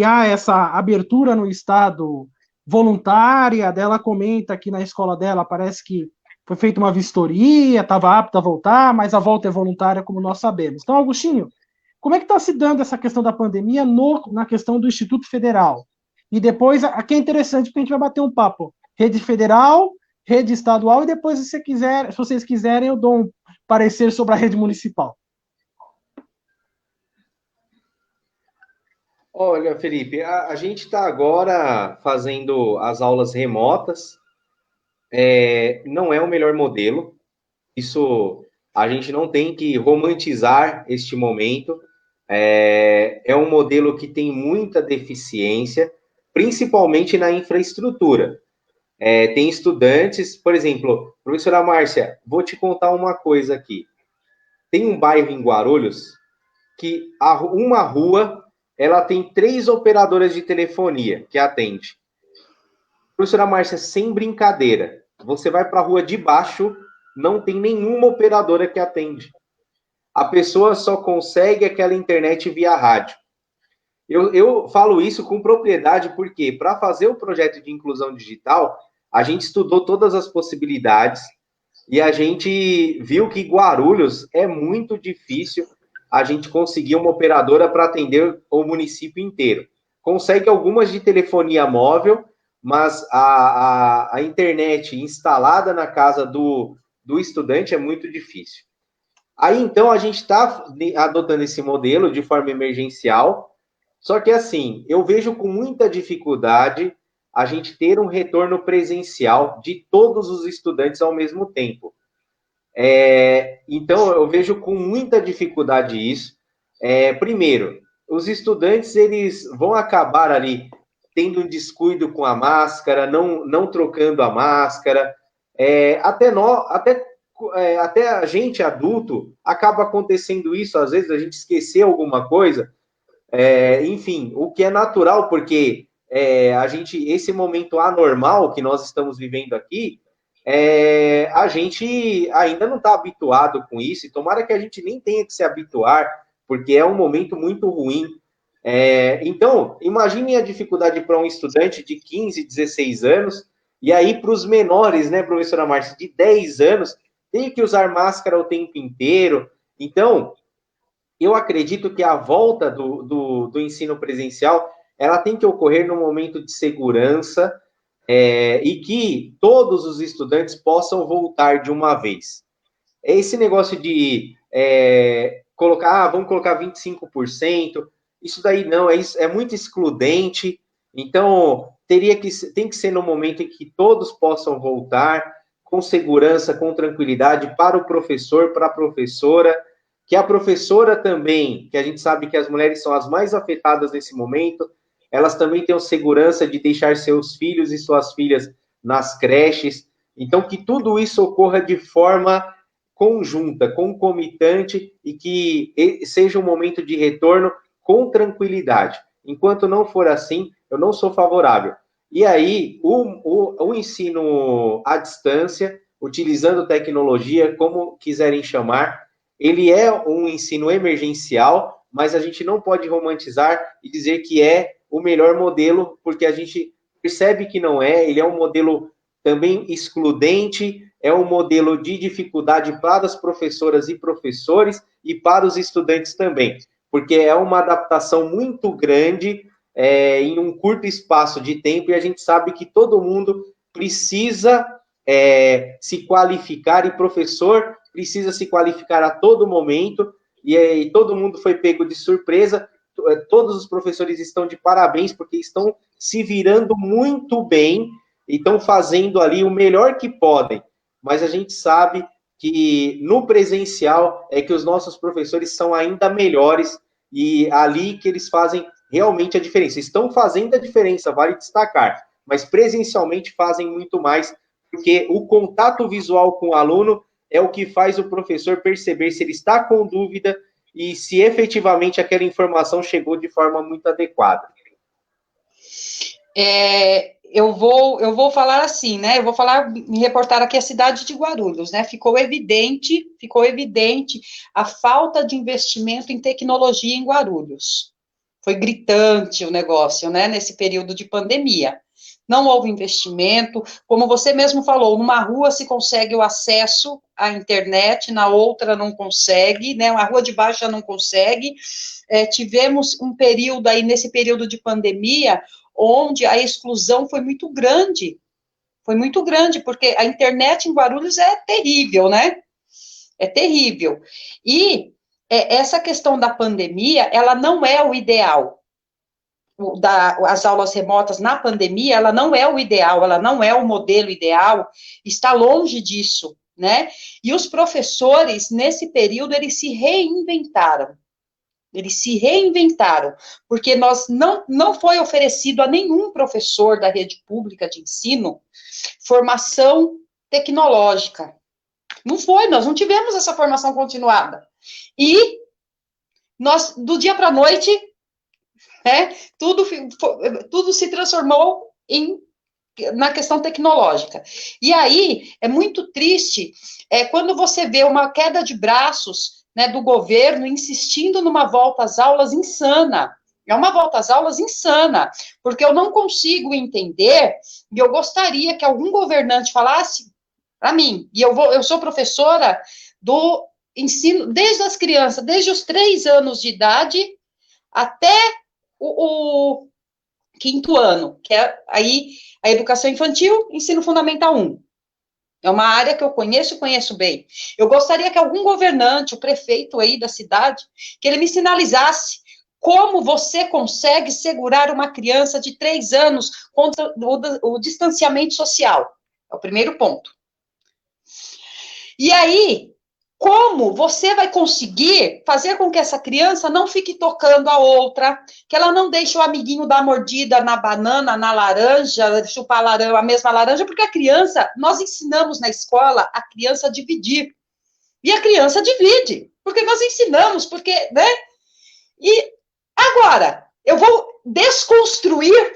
há essa abertura no Estado voluntária, dela comenta que na escola dela parece que foi feita uma vistoria, estava apta a voltar, mas a volta é voluntária, como nós sabemos. Então, Agostinho, como é que está se dando essa questão da pandemia na questão do Instituto Federal? E depois, aqui é interessante, porque a gente vai bater um papo. Rede federal, rede estadual, e depois, se vocês quiserem, eu dou um parecer sobre a rede municipal. Olha, Felipe, a gente está agora fazendo as aulas remotas. Não é o melhor modelo. Isso a gente não tem que romantizar este momento. É um modelo que tem muita deficiência, principalmente na infraestrutura. Tem estudantes, por exemplo, professora Márcia, vou te contar uma coisa aqui. Tem um bairro em Guarulhos que uma rua ela tem 3 operadoras de telefonia que atende. Professora Márcia, sem brincadeira, você vai para a rua de baixo, não tem nenhuma operadora que atende. A pessoa só consegue aquela internet via rádio. Eu falo isso com propriedade porque, para fazer o projeto de inclusão digital, a gente estudou todas as possibilidades e a gente viu que Guarulhos é muito difícil a gente conseguir uma operadora para atender o município inteiro. Consegue algumas de telefonia móvel, mas a internet instalada na casa do estudante é muito difícil. Aí, então, a gente está adotando esse modelo de forma emergencial, só que, assim, eu vejo com muita dificuldade a gente ter um retorno presencial de todos os estudantes ao mesmo tempo. Então, eu vejo com muita dificuldade isso. Primeiro, os estudantes eles vão acabar ali tendo um descuido com a máscara, não trocando a máscara. Até a gente adulto acaba acontecendo isso, às vezes a gente esquecer alguma coisa. Enfim, o que é natural, porque esse momento anormal que nós estamos vivendo aqui, a gente ainda não está habituado com isso, e tomara que a gente nem tenha que se habituar, porque é um momento muito ruim. Então, imagine a dificuldade para um estudante de 15, 16 anos, e aí para os menores, né, professora Márcia, de 10 anos, tem que usar máscara o tempo inteiro. Então, eu acredito que a volta do ensino presencial, ela tem que ocorrer num momento de segurança, e que todos os estudantes possam voltar de uma vez. Esse negócio de vamos colocar 25%, isso daí não, é muito excludente, então tem que ser no momento em que todos possam voltar com segurança, com tranquilidade, para o professor, para a professora, que a professora também, que a gente sabe que as mulheres são as mais afetadas nesse momento, elas também tenham segurança de deixar seus filhos e suas filhas nas creches. Então, que tudo isso ocorra de forma conjunta, concomitante, e que seja um momento de retorno com tranquilidade. Enquanto não for assim, eu não sou favorável. E aí, o ensino à distância, utilizando tecnologia, como quiserem chamar, ele é um ensino emergencial, mas a gente não pode romantizar e dizer que é o melhor modelo, porque a gente percebe que não é. Ele é um modelo também excludente, é um modelo de dificuldade para as professoras e professores e para os estudantes também, porque é uma adaptação muito grande em um curto espaço de tempo, e a gente sabe que todo mundo precisa se qualificar, e professor precisa se qualificar a todo momento, e todo mundo foi pego de surpresa. Todos os professores estão de parabéns, porque estão se virando muito bem e estão fazendo ali o melhor que podem, mas a gente sabe que no presencial é que os nossos professores são ainda melhores, e ali que eles fazem realmente a diferença. Estão fazendo a diferença, vale destacar, mas presencialmente fazem muito mais, porque o contato visual com o aluno é o que faz o professor perceber se ele está com dúvida e se efetivamente aquela informação chegou de forma muito adequada. Eu vou falar assim, né? Eu vou me reportar aqui a cidade de Guarulhos, né? Ficou evidente a falta de investimento em tecnologia em Guarulhos. Foi gritante o negócio, né? Nesse período de pandemia. Não houve investimento, como você mesmo falou, numa rua se consegue o acesso à internet, na outra não consegue, né? A rua de baixo já não consegue. Tivemos um período aí, nesse período de pandemia, onde a exclusão foi muito grande, porque a internet em Guarulhos é terrível, né? É terrível. E essa questão da pandemia, ela não é o ideal. As aulas remotas na pandemia, ela não é o ideal, ela não é o modelo ideal, está longe disso, né? E os professores, nesse período, eles se reinventaram, porque não foi oferecido a nenhum professor da rede pública de ensino formação tecnológica. Nós não tivemos essa formação continuada. E nós, do dia para a noite, tudo se transformou na questão tecnológica. E aí, é muito triste quando você vê uma queda de braços, né, do governo insistindo numa volta às aulas insana. É uma volta às aulas insana, porque eu não consigo entender, e eu gostaria que algum governante falasse para mim, e eu sou professora do ensino desde as crianças, desde os 3 anos de idade até o 5º ano, que é aí a educação infantil, ensino fundamental 1. É uma área que eu conheço bem. Eu gostaria que algum governante, o prefeito aí da cidade, que ele me sinalizasse como você consegue segurar uma criança de 3 anos contra o distanciamento social. É o primeiro ponto. E aí, como você vai conseguir fazer com que essa criança não fique tocando a outra, que ela não deixe o amiguinho dar mordida na banana, na laranja, chupar a mesma laranja, porque a criança, nós ensinamos na escola a criança a dividir. E a criança divide, porque nós ensinamos, né? E agora, eu vou desconstruir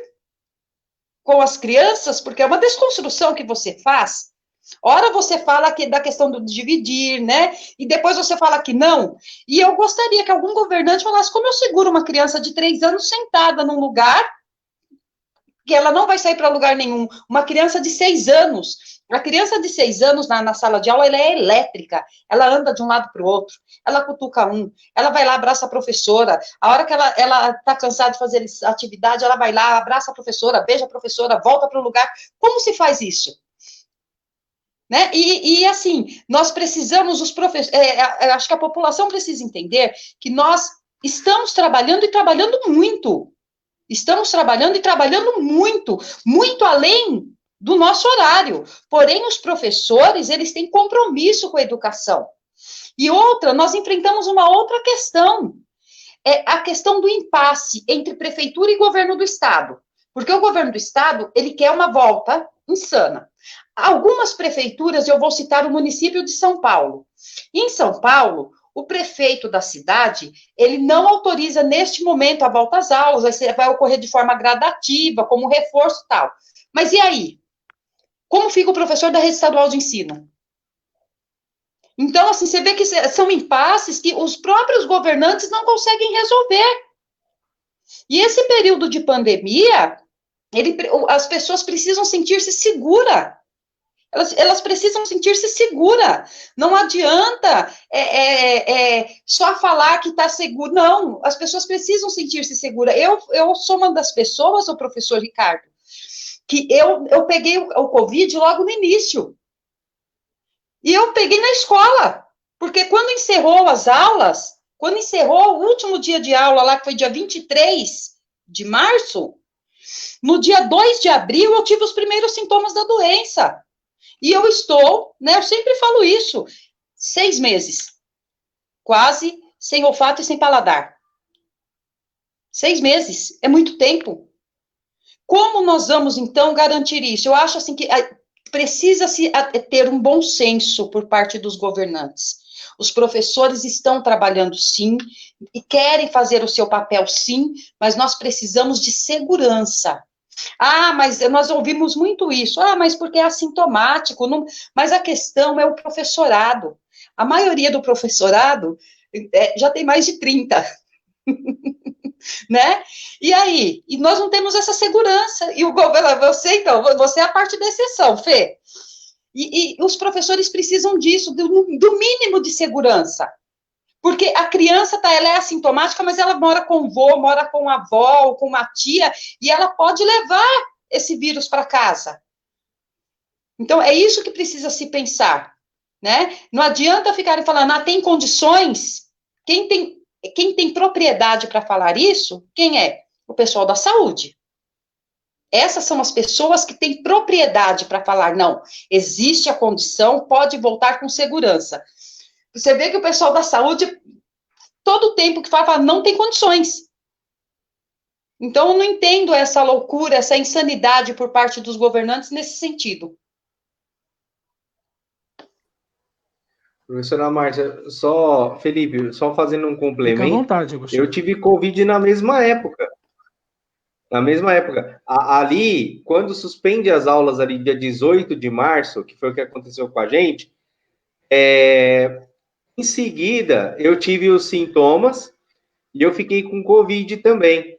com as crianças, porque é uma desconstrução que você faz. Ora você fala da questão do dividir, né? E depois você fala que não. E eu gostaria que algum governante falasse como eu seguro uma criança de 3 anos sentada num lugar que ela não vai sair para lugar nenhum. Uma criança de 6 anos. A criança de 6 anos na sala de aula, ela é elétrica. Ela anda de um lado para o outro. Ela cutuca ela vai lá, abraça a professora. A hora que ela está cansada de fazer atividade, ela vai lá, abraça a professora, beija a professora, volta para o lugar. Como se faz isso? Né? E assim, nós precisamos, os professores, acho que a população precisa entender que nós estamos trabalhando e trabalhando muito. Estamos trabalhando e trabalhando muito, muito além do nosso horário. Porém, os professores, eles têm compromisso com a educação. E nós enfrentamos uma outra questão, a questão do impasse entre prefeitura e governo do estado. Porque o governo do estado, ele quer uma volta insana. Algumas prefeituras, eu vou citar o município de São Paulo. Em São Paulo, o prefeito da cidade, ele não autoriza neste momento a volta às aulas, vai ocorrer de forma gradativa, como reforço e tal. Mas e aí? Como fica o professor da rede estadual de ensino? Então, assim, você vê que são impasses que os próprios governantes não conseguem resolver. E esse período de pandemia, as pessoas precisam sentir-se seguras. Elas precisam sentir-se seguras. Não adianta só falar que está seguro. Não, as pessoas precisam sentir-se seguras. Eu sou uma das pessoas, o professor Ricardo, que eu peguei o Covid logo no início. E eu peguei na escola. Porque quando encerrou as aulas, quando encerrou o último dia de aula lá, que foi dia 23 de março, no dia 2 de abril eu tive os primeiros sintomas da doença. E eu estou, né, eu sempre falo isso, 6 meses, quase sem olfato e sem paladar. 6 meses, é muito tempo. Como nós vamos, então, garantir isso? Eu acho, assim, que precisa-se ter um bom senso por parte dos governantes. Os professores estão trabalhando, sim, e querem fazer o seu papel, sim, mas nós precisamos de segurança. Ah, mas nós ouvimos muito isso. Ah, mas porque é assintomático. Não... Mas a questão é o professorado. A maioria do professorado já tem mais de 30. Né? E aí? E nós não temos essa segurança. E o governo, você, então, você é a parte da exceção, Fê. E os professores precisam disso, do mínimo de segurança. Porque a criança, ela é assintomática, mas ela mora com o vô, mora com a avó, ou com uma tia, e ela pode levar esse vírus para casa. Então, é isso que precisa se pensar, né? Não adianta ficarem falando, tem condições. Quem tem propriedade para falar isso, quem é? O pessoal da saúde. Essas são as pessoas que têm propriedade para falar, não, existe a condição, pode voltar com segurança. Você vê que o pessoal da saúde, todo o tempo que fala, não tem condições. Então, eu não entendo essa loucura, essa insanidade por parte dos governantes nesse sentido. Professora Márcia, Felipe, só fazendo um complemento. Fica à vontade, Agostinho. Eu tive Covid na mesma época. Na mesma época. Ali, quando suspende as aulas ali, dia 18 de março, que foi o que aconteceu com a gente, em seguida, eu tive os sintomas e eu fiquei com Covid também.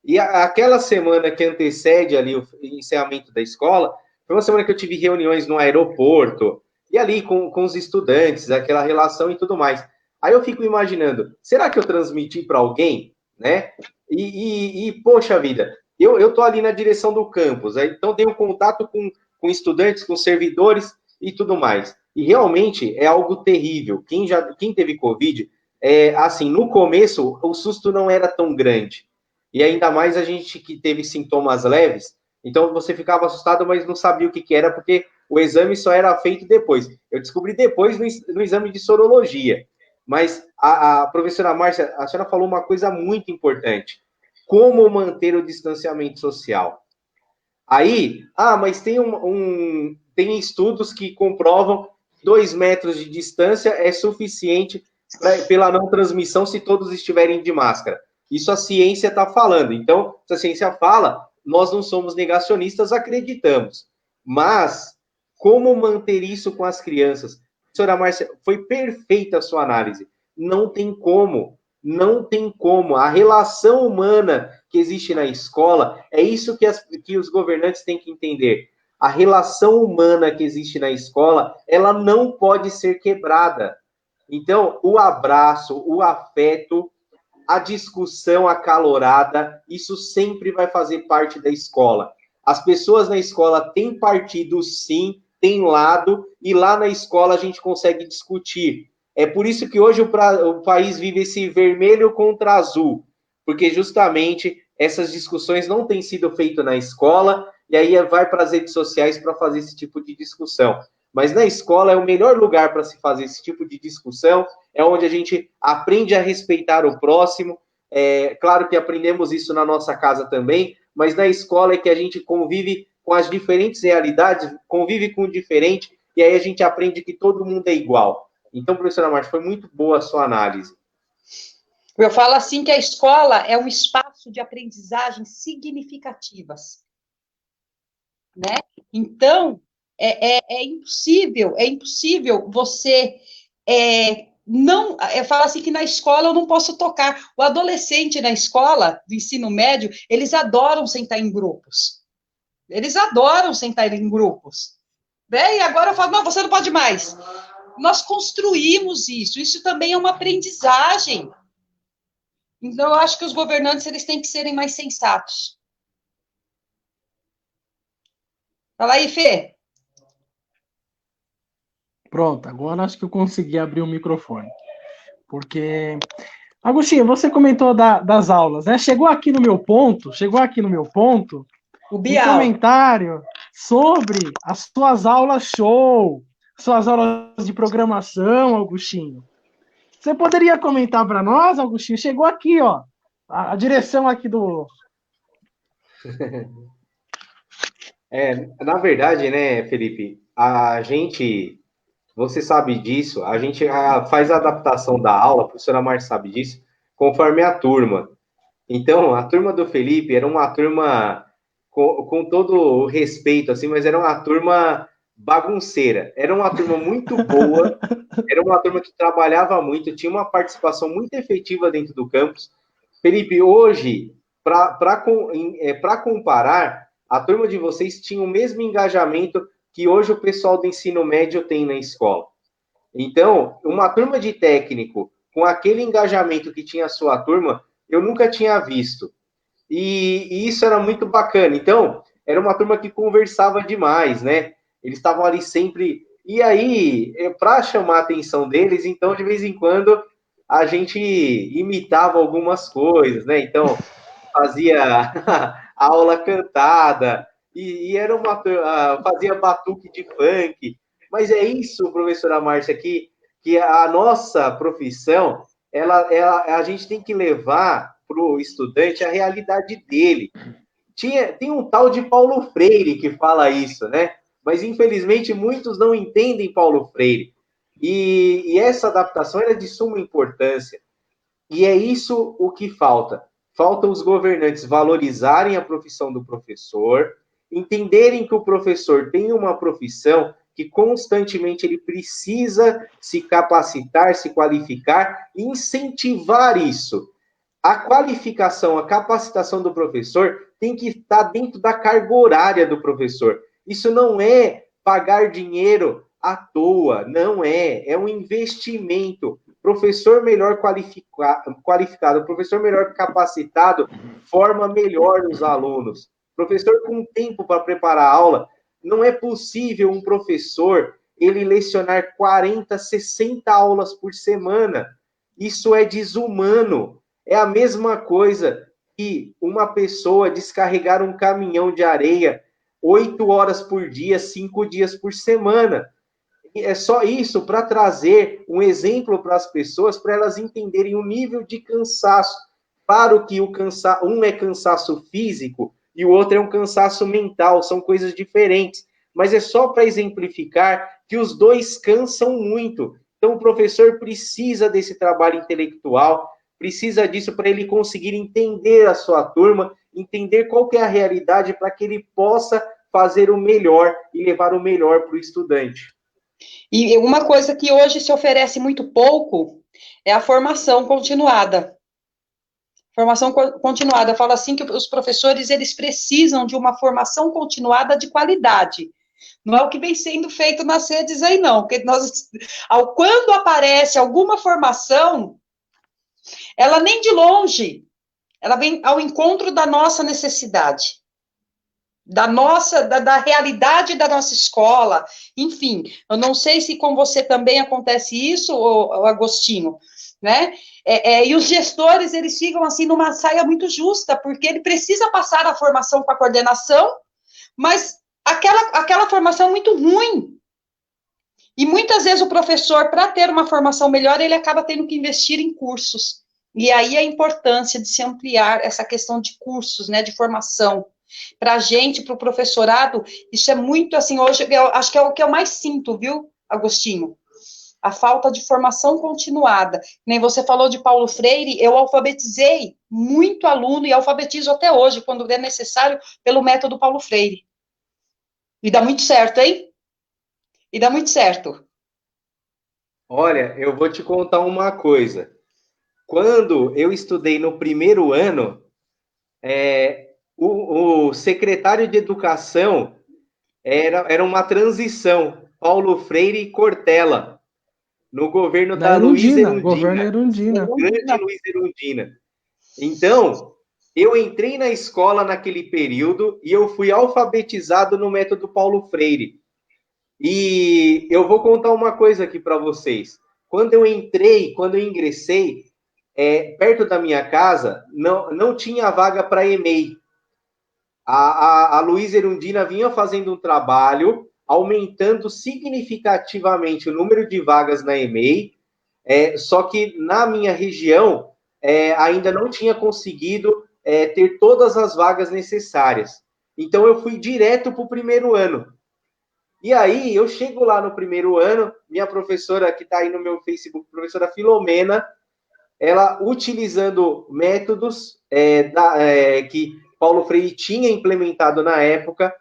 E aquela semana que antecede ali o encerramento da escola, foi uma semana que eu tive reuniões no aeroporto, e ali com os estudantes, aquela relação e tudo mais. Aí eu fico imaginando, será que eu transmiti para alguém, né? Poxa vida, eu tô ali na direção do campus, então tenho contato com estudantes, com servidores e tudo mais. E realmente é algo terrível. Quem teve Covid, assim, no começo o susto não era tão grande. E ainda mais a gente que teve sintomas leves, então você ficava assustado, mas não sabia o que era, porque o exame só era feito depois. Eu descobri depois no exame de sorologia. Mas a professora Márcia, a senhora falou uma coisa muito importante. Como manter o distanciamento social? Aí, mas tem estudos que comprovam que 2 metros de distância é suficiente pela não transmissão se todos estiverem de máscara. Isso a ciência está falando. Então, se a ciência fala, nós não somos negacionistas, acreditamos. Mas, como manter isso com as crianças? Professora Márcia, foi perfeita a sua análise. Não tem como. Não tem como. A relação humana que existe na escola, é isso que os governantes têm que entender. A relação humana que existe na escola, ela não pode ser quebrada. Então, o abraço, o afeto, a discussão acalorada, isso sempre vai fazer parte da escola. As pessoas na escola têm partido, sim, têm lado, e lá na escola a gente consegue discutir. É por isso que hoje o país vive esse vermelho contra azul, porque justamente essas discussões não têm sido feitas na escola, e aí vai para as redes sociais para fazer esse tipo de discussão. Mas na escola é o melhor lugar para se fazer esse tipo de discussão, é onde a gente aprende a respeitar o próximo. Claro que aprendemos isso na nossa casa também, mas na escola é que a gente convive com as diferentes realidades, convive com o diferente, e aí a gente aprende que todo mundo é igual. Então, professora Márcia, foi muito boa a sua análise. Eu falo assim que a escola é um espaço de aprendizagem significativas, né? Então, é impossível você não... Eu falo assim que na escola eu não posso tocar. O adolescente na escola, do ensino médio, eles adoram sentar em grupos. Eles adoram sentar em grupos. Né? E agora eu falo, não, você não pode mais. Nós construímos isso. Isso também é uma aprendizagem. Então, eu acho que os governantes eles têm que serem mais sensatos. Fala aí, Fê. Pronto, agora acho que eu consegui abrir o microfone. Porque, Agostinho, você comentou das aulas, né? Chegou aqui no meu ponto, O um Bial. comentário sobre as suas aulas show, suas aulas de programação, Agostinho. Você poderia comentar para nós, Agostinho? Chegou aqui, ó, a direção aqui do... Na verdade, né, Felipe, você sabe disso, a gente faz a adaptação da aula, a professora Mar sabe disso, conforme a turma. Então, a turma do Felipe era uma turma com todo o respeito, assim, mas era uma turma bagunceira. Era uma turma muito boa, era uma turma que trabalhava muito, tinha uma participação muito efetiva dentro do campus. Felipe, hoje, para comparar, a turma de vocês tinha o mesmo engajamento que hoje o pessoal do ensino médio tem na escola. Então, uma turma de técnico com aquele engajamento que tinha a sua turma, eu nunca tinha visto. E isso era muito bacana. Então, era uma turma que conversava demais, né? Eles estavam ali sempre. E aí, para chamar a atenção deles, então, de vez em quando, a gente imitava algumas coisas, né? Então, fazia aula cantada, e era fazia batuque de funk. Mas é isso, professora Márcia, que a nossa profissão, a gente tem que levar para o estudante a realidade dele. Tem um tal de Paulo Freire que fala isso, né? Mas infelizmente muitos não entendem Paulo Freire. E essa adaptação é de suma importância. E é isso o que falta. Falta os governantes valorizarem a profissão do professor, entenderem que o professor tem uma profissão que constantemente ele precisa se capacitar, se qualificar e incentivar isso. A qualificação, a capacitação do professor tem que estar dentro da carga horária do professor. Isso não é pagar dinheiro à toa, não é. É um investimento. Professor melhor qualificado, professor melhor capacitado, forma melhor os alunos. Professor com tempo para preparar a aula, não é possível um professor ele lecionar 40, 60 aulas por semana. Isso é desumano. É a mesma coisa que uma pessoa descarregar um caminhão de areia 8 horas por dia, 5 dias por semana. É só isso para trazer um exemplo para as pessoas, para elas entenderem o nível de cansaço. Claro que um é cansaço físico e o outro é um cansaço mental, são coisas diferentes. Mas é só para exemplificar que os dois cansam muito. Então, o professor precisa desse trabalho intelectual, precisa disso para ele conseguir entender a sua turma, entender qual que é a realidade para que ele possa fazer o melhor e levar o melhor para o estudante. E uma coisa que hoje se oferece muito pouco é a formação continuada. Formação continuada, fala assim que os professores, eles precisam de uma formação continuada de qualidade. Não é o que vem sendo feito nas redes aí, não. Porque quando aparece alguma formação, ela nem de longe, ela vem ao encontro da nossa necessidade, da realidade da nossa escola, enfim. Eu não sei se com você também acontece isso, Agostinho, né? E os gestores, eles ficam assim numa saia muito justa, porque ele precisa passar a formação com a coordenação, mas aquela formação é muito ruim. E muitas vezes o professor, para ter uma formação melhor, ele acaba tendo que investir em cursos. E aí a importância de se ampliar essa questão de cursos, né, de formação. Para a gente, para o professorado, isso é muito assim, hoje, eu acho que é o que eu mais sinto, viu, Agostinho? A falta de formação continuada. Nem você falou de Paulo Freire, eu alfabetizei muito aluno e alfabetizo até hoje, quando é necessário, pelo método Paulo Freire. E dá muito certo, hein? E dá muito certo. Olha, eu vou te contar uma coisa. Quando eu estudei no primeiro ano, o secretário de educação era uma transição, Paulo Freire e Cortella, no governo da Luísa Erundina, governo Erundina. grande Luísa Erundina. Então, eu entrei na escola naquele período e eu fui alfabetizado no método Paulo Freire. E eu vou contar uma coisa aqui para vocês. Quando eu ingressei, perto da minha casa, não tinha vaga para EMEI. A Luísa Erundina vinha fazendo um trabalho, aumentando significativamente o número de vagas na EMEI, só que na minha região ainda não tinha conseguido ter todas as vagas necessárias. Então, eu fui direto para o primeiro ano. E aí, eu chego lá no primeiro ano, minha professora, que está aí no meu Facebook, professora Filomena, ela utilizando métodos que Paulo Freire tinha implementado na época,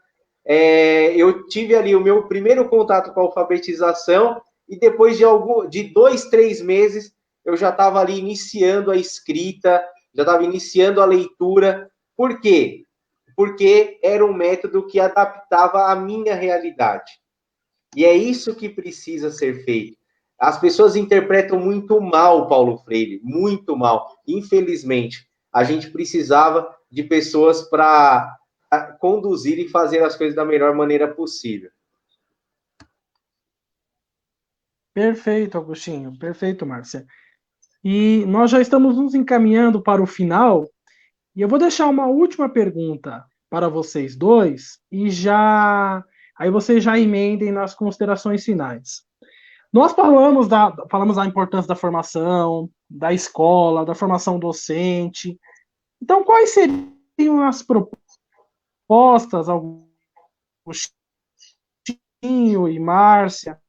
eu tive ali o meu primeiro contato com a alfabetização e depois de 2, 3 meses, eu já estava ali iniciando a escrita, já estava iniciando a leitura. Por quê? Porque era um método que adaptava à minha realidade. E é isso que precisa ser feito. As pessoas interpretam muito mal Paulo Freire, muito mal. Infelizmente, a gente precisava de pessoas para conduzir e fazer as coisas da melhor maneira possível. Perfeito, Agostinho. Perfeito, Márcia. E nós já estamos nos encaminhando para o final, e eu vou deixar uma última pergunta para vocês dois, e já aí vocês já emendem nas considerações finais. Nós falamos da importância da formação, da escola, da formação docente. Então, quais seriam as propostas, Agostinho e Márcia,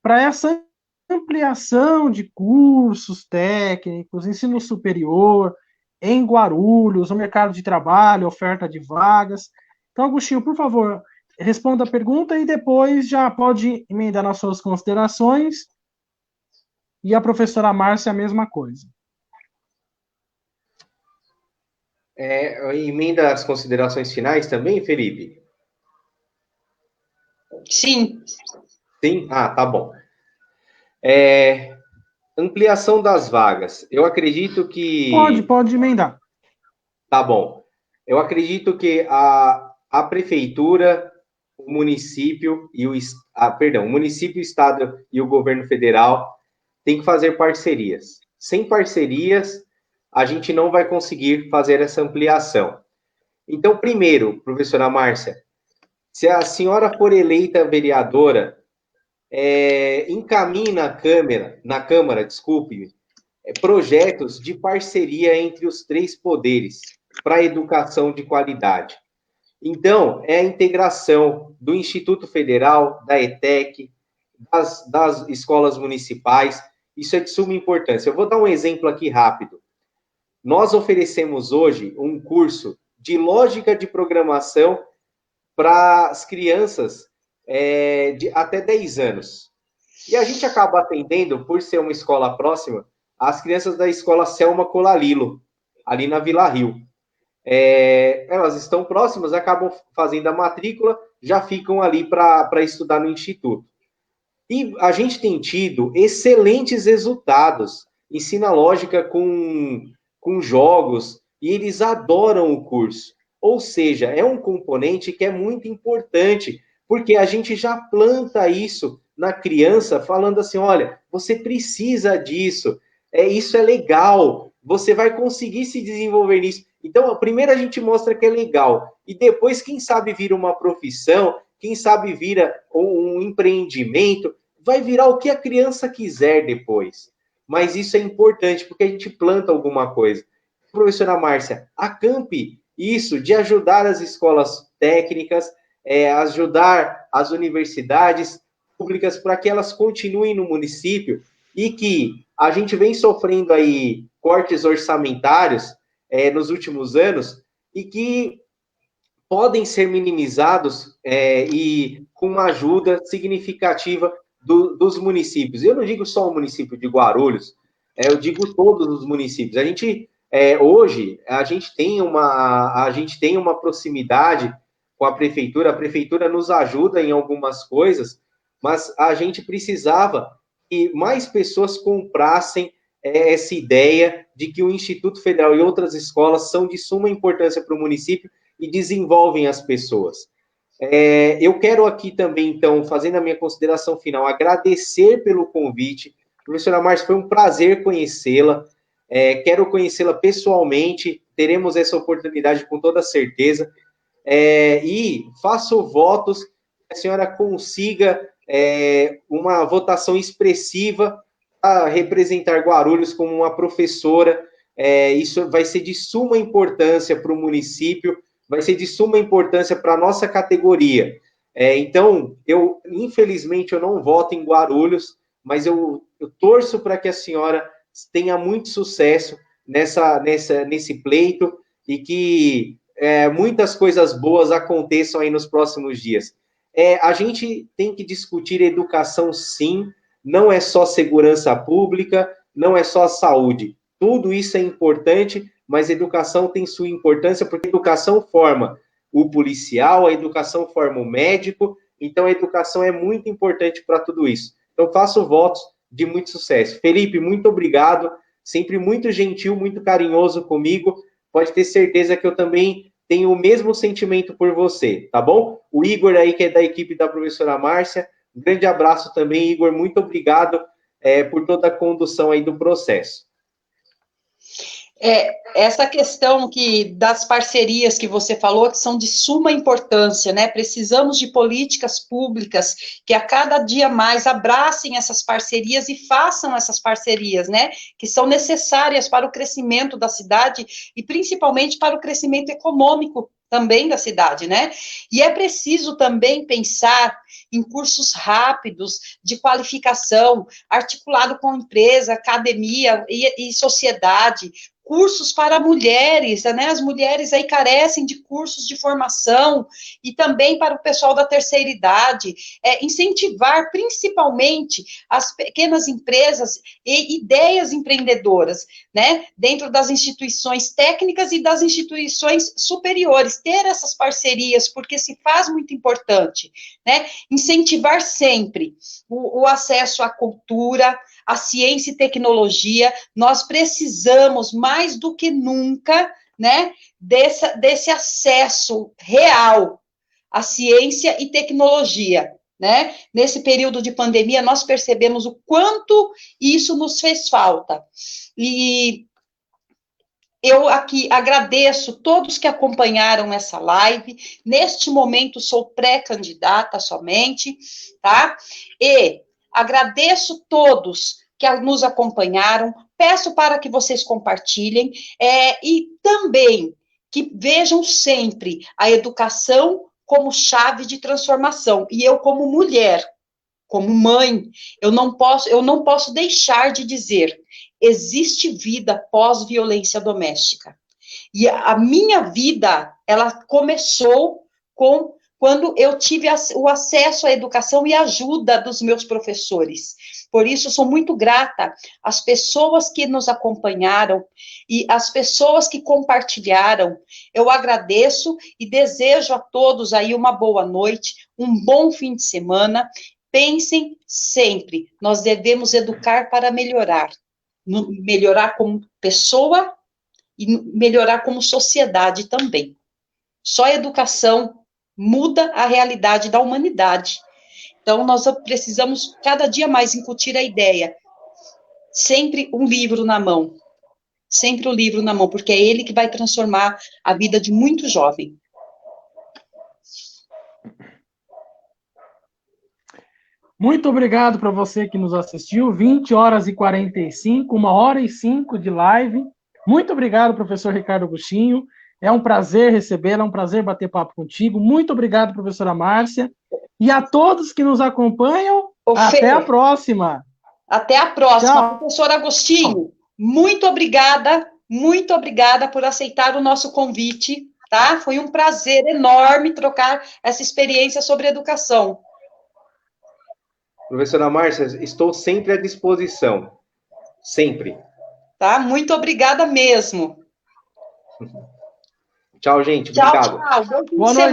para essa ampliação de cursos técnicos, ensino superior, em Guarulhos, no mercado de trabalho, oferta de vagas? Então, Agostinho, por favor, responda a pergunta e depois já pode emendar nas suas considerações, e a professora Márcia a mesma coisa. Emenda as considerações finais também, Felipe? Sim. Sim? Ah, tá bom. Ampliação das vagas. Eu acredito que... Pode emendar. Tá bom. Eu acredito que a prefeitura, o município e o município, o estado e o governo federal têm que fazer parcerias. Sem parcerias, a gente não vai conseguir fazer essa ampliação. Então, primeiro, professora Márcia, se a senhora for eleita vereadora, encaminhe na Câmara, projetos de parceria entre os 3 poderes para a educação de qualidade. Então, é a integração do Instituto Federal, da ETEC, das escolas municipais. Isso é de suma importância. Eu vou dar um exemplo aqui rápido. Nós oferecemos hoje um curso de lógica de programação para as crianças de até 10 anos. E a gente acaba atendendo, por ser uma escola próxima, as crianças da escola Selma Colalilo, ali na Vila Rio. Elas estão próximas, acabam fazendo a matrícula, já ficam ali para estudar no Instituto. E a gente tem tido excelentes resultados. Ensina lógica com jogos, e eles adoram o curso. Ou seja, é um componente que é muito importante, porque a gente já planta isso na criança, falando assim, olha, você precisa disso, isso é legal, você vai conseguir se desenvolver nisso. Então, primeiro a gente mostra que é legal, e depois, quem sabe, vira uma profissão, quem sabe vira um empreendimento, vai virar o que a criança quiser depois. Mas isso é importante, porque a gente planta alguma coisa. Professora Márcia, acampe isso de ajudar as escolas técnicas, ajudar as universidades públicas para que elas continuem no município, e que a gente vem sofrendo aí cortes orçamentários nos últimos anos, e que podem ser minimizados e com uma ajuda significativa dos municípios. Eu não digo só o município de Guarulhos, eu digo todos os municípios. A gente, hoje, a gente tem uma proximidade com a prefeitura nos ajuda em algumas coisas, mas a gente precisava que mais pessoas comprassem essa ideia de que o Instituto Federal e outras escolas são de suma importância para o município e desenvolvem as pessoas. Eu quero aqui também, então, fazendo a minha consideração final, agradecer pelo convite. Professora Márcia, foi um prazer conhecê-la. Quero conhecê-la pessoalmente, teremos essa oportunidade com toda certeza. E faço votos que a senhora consiga uma votação expressiva para representar Guarulhos como uma professora. Isso vai ser de suma importância para o município, vai ser de suma importância para a nossa categoria. Então, infelizmente, eu não voto em Guarulhos, mas eu torço para que a senhora tenha muito sucesso nesse pleito e que muitas coisas boas aconteçam aí nos próximos dias. A gente tem que discutir educação, sim, não é só segurança pública, não é só saúde. Tudo isso é importante, mas educação tem sua importância, porque a educação forma o policial, a educação forma o médico, então a educação é muito importante para tudo isso. Então, faço votos de muito sucesso. Felipe, muito obrigado, sempre muito gentil, muito carinhoso comigo, pode ter certeza que eu também tenho o mesmo sentimento por você, tá bom? O Igor aí, que é da equipe da professora Márcia, um grande abraço também, Igor, muito obrigado por toda a condução aí do processo. Essa questão das parcerias que você falou, que são de suma importância, né? Precisamos de políticas públicas que a cada dia mais abracem essas parcerias e façam essas parcerias, né? Que são necessárias para o crescimento da cidade e principalmente para o crescimento econômico também da cidade, né? E é preciso também pensar em cursos rápidos de qualificação, articulado com empresa, academia e sociedade, cursos para mulheres, né? As mulheres aí carecem de cursos de formação e também para o pessoal da terceira idade, incentivar principalmente as pequenas empresas e ideias empreendedoras, né? Dentro das instituições técnicas e das instituições superiores, ter essas parcerias, porque se faz muito importante, né? Incentivar sempre o acesso à cultura, à ciência e tecnologia. Nós precisamos, mais do que nunca, né, desse acesso real à ciência e tecnologia, né? Nesse período de pandemia, nós percebemos o quanto isso nos fez falta. E eu aqui agradeço todos que acompanharam essa live. Neste momento, sou pré-candidata somente, tá? E agradeço todos que nos acompanharam. Peço para que vocês compartilhem e também que vejam sempre a educação como chave de transformação. E eu, como mulher, como mãe, eu não posso deixar de dizer: existe vida pós-violência doméstica. E a minha vida, ela começou quando eu tive o acesso à educação e ajuda dos meus professores. Por isso, sou muito grata às pessoas que nos acompanharam e às pessoas que compartilharam. Eu agradeço e desejo a todos aí uma boa noite, um bom fim de semana. Pensem sempre, nós devemos educar para melhorar. Melhorar como pessoa e melhorar como sociedade também. Só a educação muda a realidade da humanidade. Então, nós precisamos cada dia mais incutir a ideia. Sempre um livro na mão. Sempre um livro na mão, porque é ele que vai transformar a vida de muito jovem. Muito obrigado para você que nos assistiu. 20h45, 1h05 de live. Muito obrigado, professor Ricardo Agostinho. É um prazer recebê-lo, é um prazer bater papo contigo. Muito obrigado, professora Márcia. E a todos que nos acompanham, até a próxima. Até a próxima. Tchau. Professor Agostinho, muito obrigada por aceitar o nosso convite, tá? Foi um prazer enorme trocar essa experiência sobre educação. Professora Márcia, estou sempre à disposição. Sempre. Tá? Muito obrigada mesmo. Tchau, gente. Obrigado. Tchau. Boa noite.